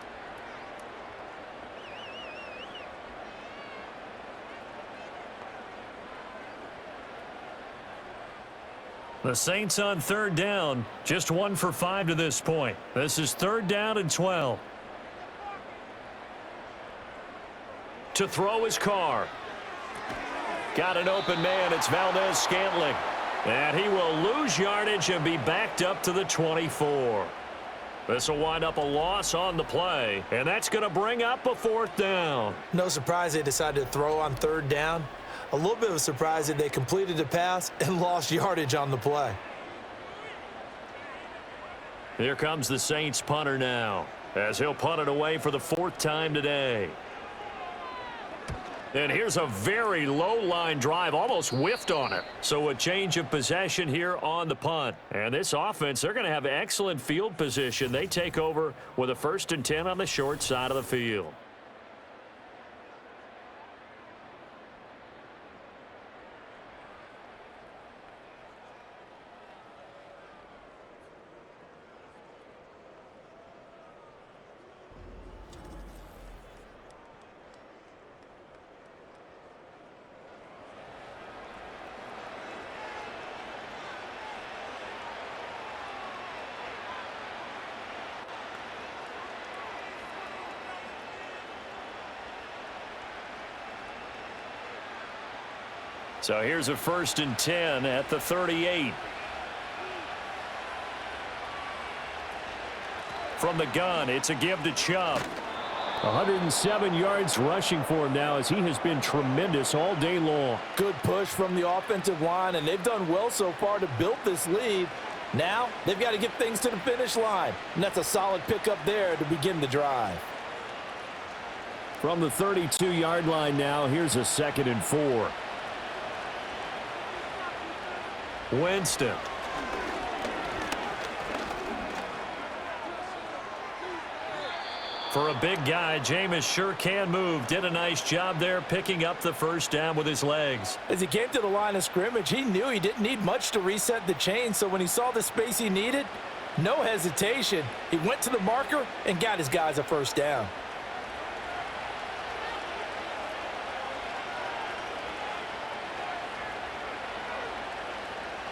The Saints on third down, just 1 for 5 to this point. This is third down and 12. To throw is Carr. Got an open man. It's Valdez-Scantling. And he will lose yardage and be backed up to the 24. This will wind up a loss on the play, and that's going to bring up a fourth down. No surprise they decided to throw on third down. A little bit of a surprise that they completed the pass and lost yardage on the play. Here comes the Saints punter now, as he'll punt it away for the 4th time today. And here's a very low-line drive, almost whiffed on it. So a change of possession here on the punt. And this offense, they're going to have excellent field position. They take over with a 1st and 10 on the short side of the field. So here's a 1st and 10 at the 38. From the gun, it's a give to Chubb. 107 yards rushing for him now, as he has been tremendous all day long. Good push from the offensive line, and they've done well so far to build this lead. Now, they've got to get things to the finish line, and that's a solid pickup there to begin the drive. From the 32-yard line now, here's a 2nd and 4. Winston. For a big guy, Jameis sure can move. Did a nice job there picking up the first down with his legs. As he came to the line of scrimmage, he knew he didn't need much to reset the chain, so when he saw the space he needed, no hesitation. He went to the marker and got his guys a first down.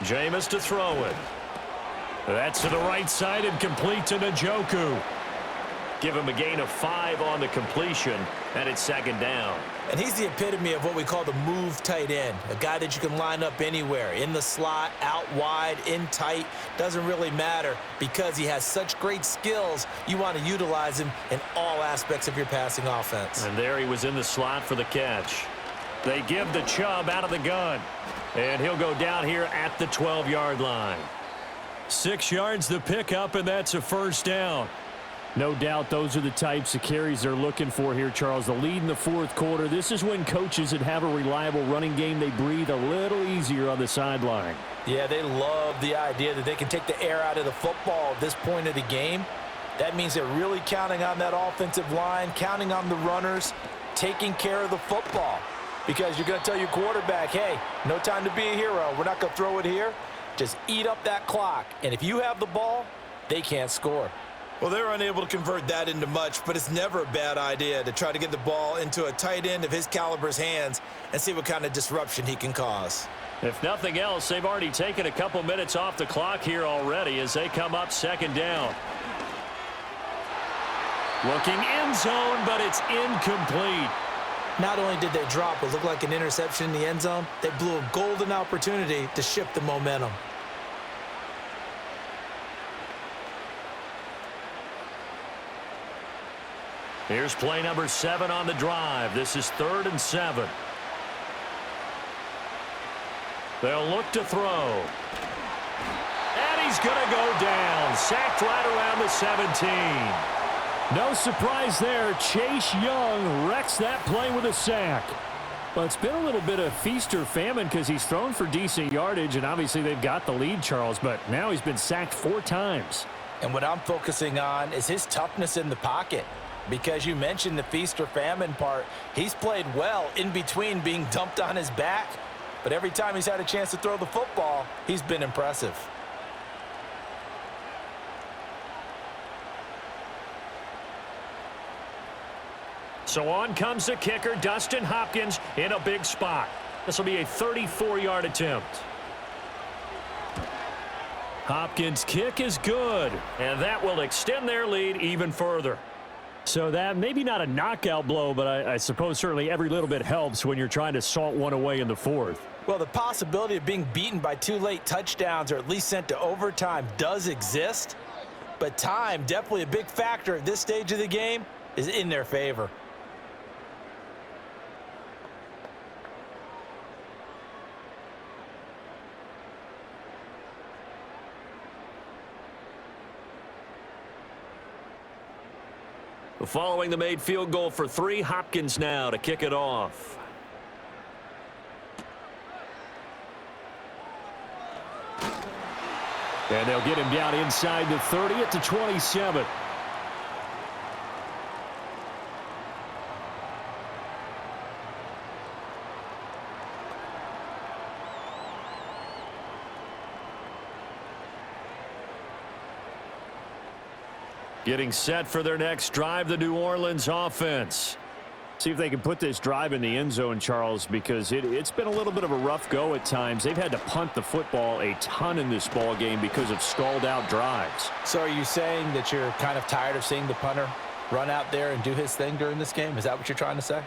Jameis to throw it. That's to the right side and complete to Njoku. Give him a gain of 5 on the completion, and it's 2nd down. And he's the epitome of what we call the move tight end, a guy that you can line up anywhere, in the slot, out wide, in tight, doesn't really matter because he has such great skills. You want to utilize him in all aspects of your passing offense. And there he was in the slot for the catch. They give the Chubb out of the gun, and he'll go down here at the 12-yard line. 6 yards the pickup, and that's a first down. No doubt those are the types of carries they're looking for here, Charles. The lead in the 4th quarter. This is when coaches that have a reliable running game, they breathe a little easier on the sideline. Yeah, they love the idea that they can take the air out of the football at this point of the game. That means they're really counting on that offensive line, counting on the runners, taking care of the football. Because you're going to tell your quarterback, hey, no time to be a hero. We're not going to throw it here. Just eat up that clock. And if you have the ball, they can't score. Well, they're unable to convert that into much, but it's never a bad idea to try to get the ball into a tight end of his caliber's hands and see what kind of disruption he can cause. If nothing else, they've already taken a couple minutes off the clock here already as they come up 2nd down. Looking end zone, but it's incomplete. Not only did they drop what looked like an interception in the end zone, they blew a golden opportunity to shift the momentum. Here's play number 7 on the drive. This is 3rd and 7. They'll look to throw. And he's going to go down. Sacked right around the 17. No surprise there. Chase Young wrecks that play with a sack. Well, it's been a little bit of feast or famine because he's thrown for decent yardage, and obviously they've got the lead, Charles, but now he's been sacked 4 times. And what I'm focusing on is his toughness in the pocket. Because you mentioned the feast or famine part, he's played well in between being dumped on his back. But every time he's had a chance to throw the football, he's been impressive. So on comes the kicker, Dustin Hopkins, in a big spot. This will be a 34-yard attempt. Hopkins' kick is good, and that will extend their lead even further. So that maybe not a knockout blow, but I suppose certainly every little bit helps when you're trying to salt one away in the 4th. Well, the possibility of being beaten by 2 late touchdowns or at least sent to overtime does exist, but time, definitely a big factor at this stage of the game, is in their favor. Following the made field goal for 3, Hopkins now to kick it off. And they'll get him down inside the 30 at the 27. Getting set for their next drive, the New Orleans offense. See if they can put this drive in the end zone, Charles, because it's been a little bit of a rough go at times. They've had to punt the football a ton in this ball game because of stalled-out drives. So are you saying that you're kind of tired of seeing the punter run out there and do his thing during this game? Is that what you're trying to say?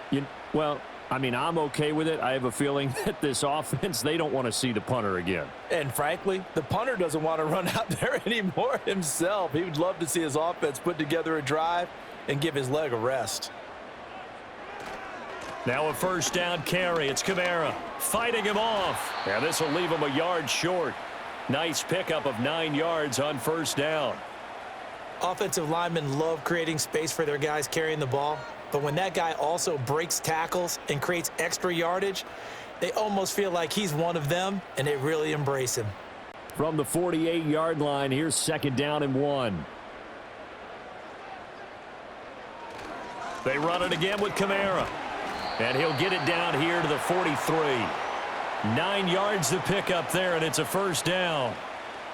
Well, I mean, I'm okay with it. I have a feeling that this offense, they don't want to see the punter again. And frankly, the punter doesn't want to run out there anymore himself. He would love to see his offense put together a drive and give his leg a rest. Now a first down carry. It's Kamara fighting him off. And this will leave him a yard short. Nice pickup of 9 yards on first down. Offensive linemen love creating space for their guys carrying the ball, but when that guy also breaks tackles and creates extra yardage, they almost feel like he's one of them, and they really embrace him. From the 48-yard line, here's 2nd down and 1. They run it again with Kamara. And he'll get it down here to the 43. 9 yards to pick up there, and it's a first down.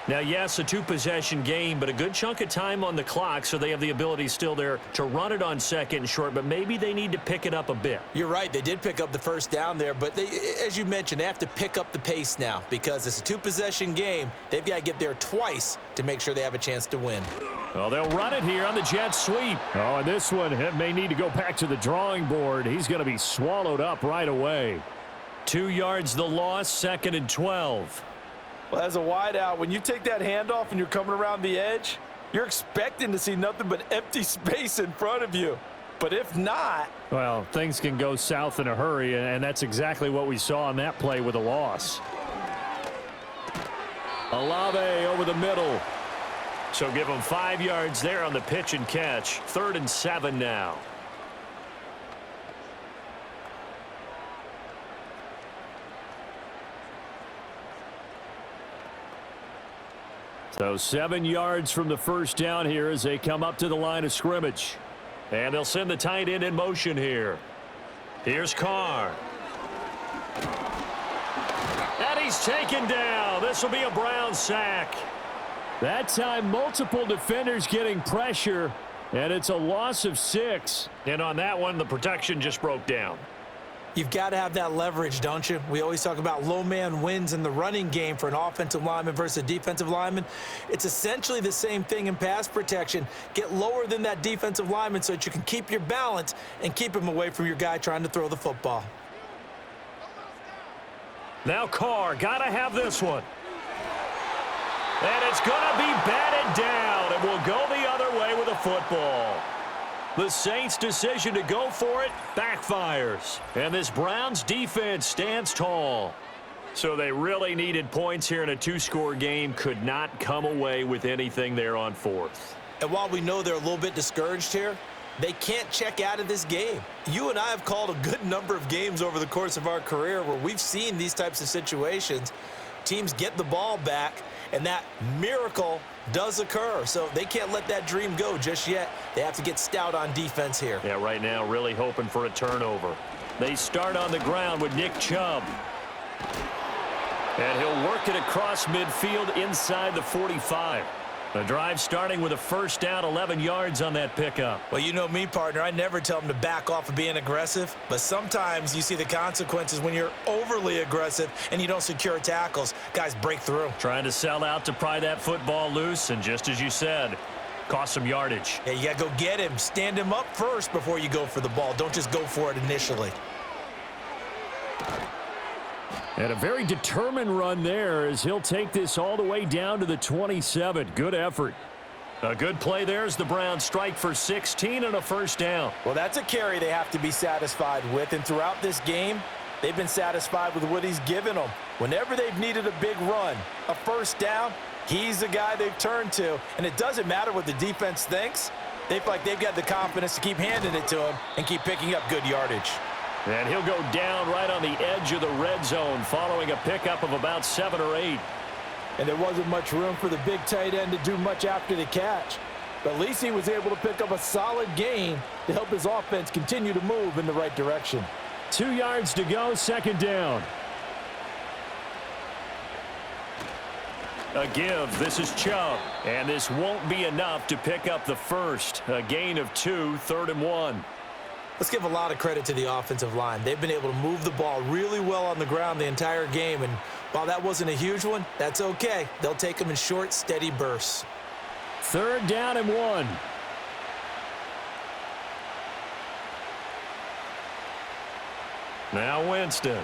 Now, yes, a 2-possession game, but a good chunk of time on the clock, so they have the ability still there to run it on 2nd and short, but maybe they need to pick it up a bit. You're right. They did pick up the first down there, but they, as you mentioned, they have to pick up the pace now because it's a 2-possession game. They've got to get there twice to make sure they have a chance to win. Well, they'll run it here on the jet sweep. Oh, and this one may need to go back to the drawing board. He's going to be swallowed up right away. 2 yards the loss, 2nd and 12. Well, as a wideout, when you take that handoff and you're coming around the edge, you're expecting to see nothing but empty space in front of you. But if not... Well, things can go south in a hurry, and that's exactly what we saw on that play with a loss. Olave over the middle. So give them 5 yards there on the pitch and catch. 3rd and 7 now. So 7 yards from the first down here as they come up to the line of scrimmage. And they'll send the tight end in motion here. Here's Carr. And he's taken down. This will be a Brown sack. That time, multiple defenders getting pressure, and it's a loss of 6. And on that one, the protection just broke down. You've got to have that leverage, don't you? We always talk about low man wins in the running game for an offensive lineman versus a defensive lineman. It's essentially the same thing in pass protection. Get lower than that defensive lineman so that you can keep your balance and keep him away from your guy trying to throw the football. Now Carr, got to have this one. And it's going to be batted down, and will go the other way with a football. The Saints' decision to go for it backfires. And this Browns defense stands tall. So they really needed points here in a 2-score game. Could not come away with anything there on 4th. And while we know they're a little bit discouraged here, they can't check out of this game. You and I have called a good number of games over the course of our career where we've seen these types of situations. Teams get the ball back, and that miracle does occur. So they can't let that dream go just yet. They have to get stout on defense here. Yeah, right now really hoping for a turnover. They start on the ground with Nick Chubb. And he'll work it across midfield inside the 45. The drive starting with a first down, 11 yards on that pickup. Well, you know me, partner. I never tell them to back off of being aggressive, but sometimes you see the consequences when you're overly aggressive and you don't secure tackles. Guys break through. Trying to sell out to pry that football loose, and just as you said, cost some yardage. Yeah, you got to go get him. Stand him up first before you go for the ball. Don't just go for it initially. And a very determined run there as he'll take this all the way down to the 27. Good effort. A good play there as the Browns strike for 16 and a first down. Well, that's a carry they have to be satisfied with, and throughout this game, they've been satisfied with what he's given them. Whenever they've needed a big run, a first down, he's the guy they've turned to, and it doesn't matter what the defense thinks. They feel like they've got the confidence to keep handing it to him and keep picking up good yardage. And he'll go down right on the edge of the red zone following a pickup of about 7 or 8. And there wasn't much room for the big tight end to do much after the catch. But at least he was able to pick up a solid gain to help his offense continue to move in the right direction. 2 yards to go, 2nd down. A give. This is Chubb. And this won't be enough to pick up the first. A gain of 2, 3rd and 1. Let's give a lot of credit to the offensive line. They've been able to move the ball really well on the ground the entire game, and while that wasn't a huge one, that's okay. They'll take them in short, steady bursts. 3rd down and 1. Now Winston.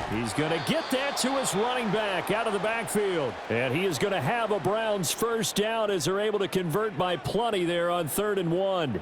He's going to get that to his running back out of the backfield. And he is going to have a Browns first down as they're able to convert by plenty there on 3rd and 1.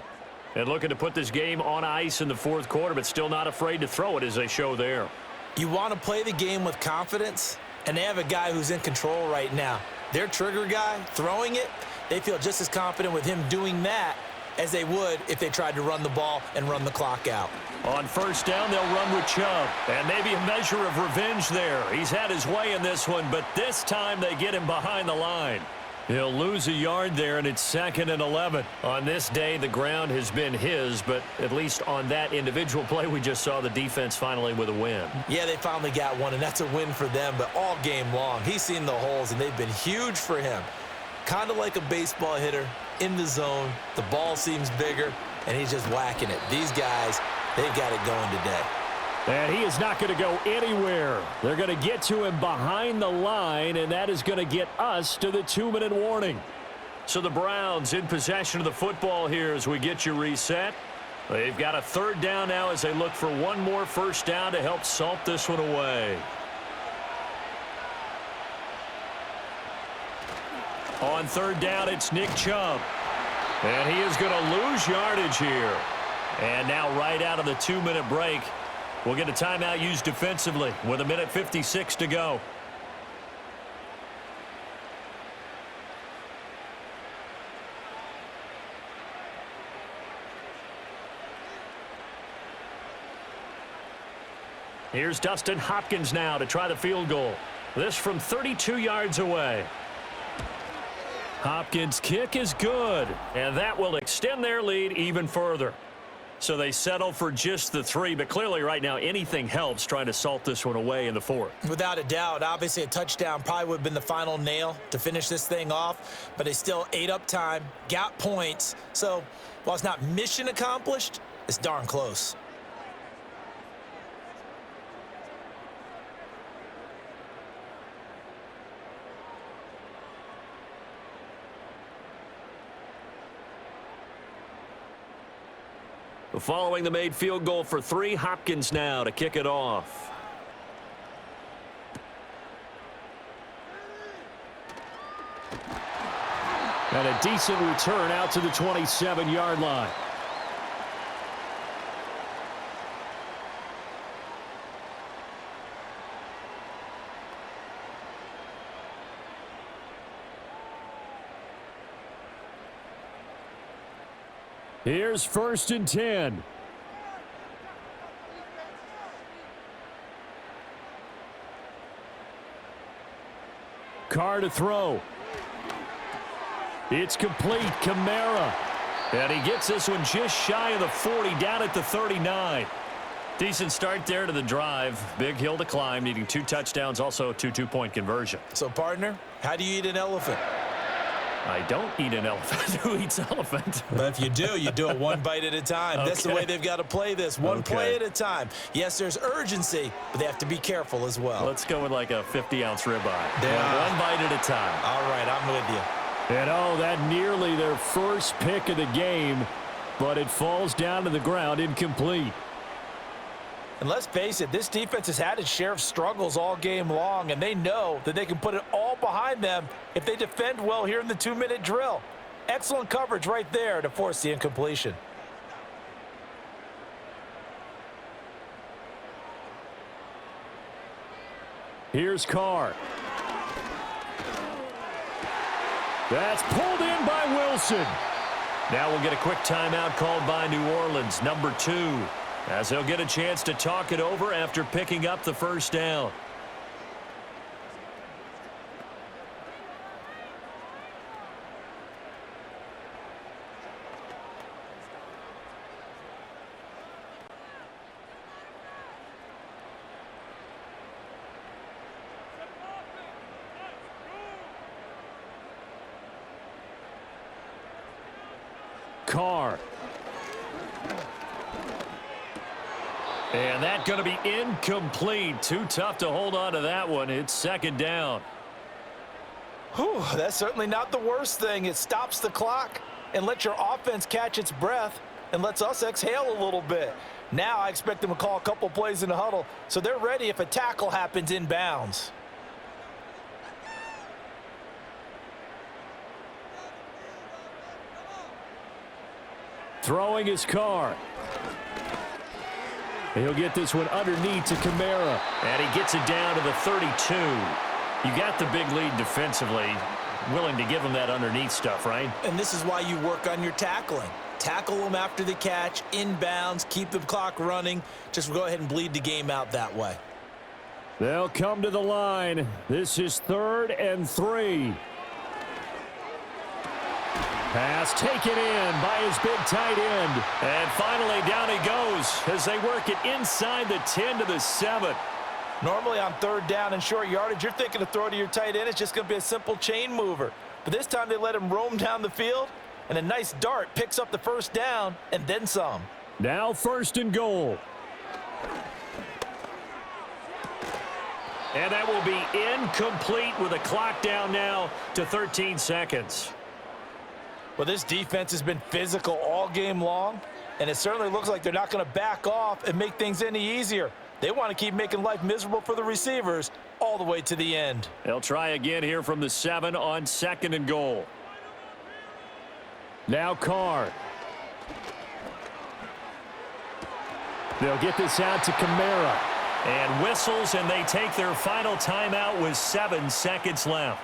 And looking to put this game on ice in the 4th quarter, but still not afraid to throw it as they show there. You want to play the game with confidence? And they have a guy who's in control right now. Their trigger guy, throwing it, they feel just as confident with him doing that as they would if they tried to run the ball and run the clock out. On first down, they'll run with Chubb. And maybe a measure of revenge there. He's had his way in this one, but this time they get him behind the line. He'll lose a yard there, and it's 2nd and 11. On this day, the ground has been his, but at least on that individual play, we just saw the defense finally with a win. Yeah, they finally got one, and that's a win for them, but all game long, he's seen the holes, and they've been huge for him. Kind of like a baseball hitter in the zone. The ball seems bigger, and he's just whacking it. These guys, they've got it going today. And he is not going to go anywhere. They're going to get to him behind the line, and that is going to get us to the 2-minute warning. So the Browns in possession of the football here as we get you reset. They've got a 3rd down now as they look for one more first down to help salt this one away. On 3rd down, it's Nick Chubb. And he is going to lose yardage here. And now right out of the 2-minute break, we'll get a timeout used defensively with 1:56 to go. Here's Dustin Hopkins now to try the field goal. This from 32 yards away. Hopkins' kick is good, and that will extend their lead even further. So they settle for just the 3, but clearly right now anything helps trying to salt this one away in the 4th. Without a doubt, obviously a touchdown probably would have been the final nail to finish this thing off, but they still ate up time, got points. So while it's not mission accomplished, it's darn close. Following the made field goal for 3, Hopkins now to kick it off. And a decent return out to the 27-yard line. Here's 1st and 10. Carr to throw. It's complete. Kamara. And he gets this one just shy of the 40, down at the 39. Decent start there to the drive. Big hill to climb, needing 2 touchdowns, also a 2-2-point conversion. So, partner, how do you eat an elephant? I don't eat an elephant. Who eats elephant? But if you do it one bite at a time. Okay. That's the way they've got to play this, one play at a time. Yes, there's urgency, but they have to be careful as well. Let's go with like a 50-ounce ribeye. One bite at a time. All right, I'm with you. And oh, that nearly their first pick of the game, but it falls down to the ground incomplete. And let's face it, this defense has had its share of struggles all game long, and they know that they can put it all behind them if they defend well here in the 2-minute drill. Excellent coverage right there to force the incompletion. Here's Carr. That's pulled in by Wilson. Now we'll get a quick timeout called by New Orleans, number 2. As they'll get a chance to talk it over after picking up the first down. Carr. And that's going to be incomplete. Too tough to hold on to that one. It's 2nd down. Whew, that's certainly not the worst thing. It stops the clock and lets your offense catch its breath and lets us exhale a little bit. Now I expect them to call a couple plays in the huddle so they're ready if a tackle happens in bounds. Throwing his Carr. He'll get this one underneath to Kamara. And he gets it down to the 32. You got the big lead defensively, willing to give them that underneath stuff, right? And this is why you work on your tackling. Tackle them after the catch, inbounds, keep the clock running. Just go ahead and bleed the game out that way. They'll come to the line. This is 3rd and 3. Pass taken in by his big tight end. And finally down he goes as they work it inside the 10 to the 7. Normally on 3rd down and short yardage, you're thinking to throw to your tight end. It's just going to be a simple chain mover. But this time they let him roam down the field, and a nice dart picks up the 1st down and then some. Now 1st and goal. And that will be incomplete with a clock down now to 13 seconds. Well, this defense has been physical all game long, and it certainly looks like they're not going to back off and make things any easier. They want to keep making life miserable for the receivers all the way to the end. They'll try again here from the 7 on 2nd and goal. Now Carr. They'll get this out to Kamara. And whistles, and they take their final timeout with 7 seconds left.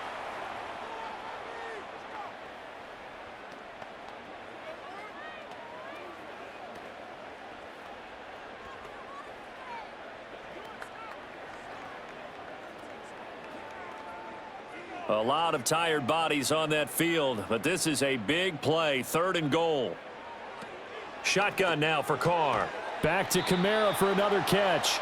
A lot of tired bodies on that field, but this is a big play, 3rd and goal. Shotgun now for Carr. Back to Kamara for another catch.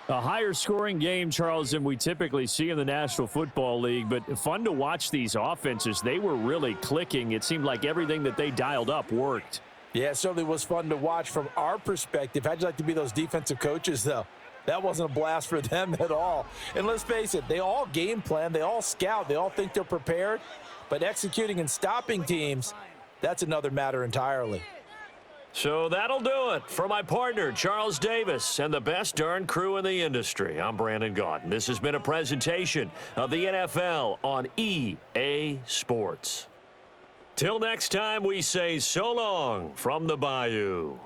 A higher scoring game, Charles, than we typically see in the National Football League, but fun to watch these offenses. They were really clicking. It seemed like everything that they dialed up worked. Yeah, it certainly was fun to watch from our perspective. How'd you like to be those defensive coaches, though? That wasn't a blast for them at all. And let's face it, they all game plan, they all scout, they all think they're prepared, but executing and stopping teams, that's another matter entirely. So that'll do it for my partner, Charles Davis, and the best darn crew in the industry. I'm Brandon Gaudin. This has been a presentation of the NFL on EA Sports. Till next time, we say so long from the Bayou.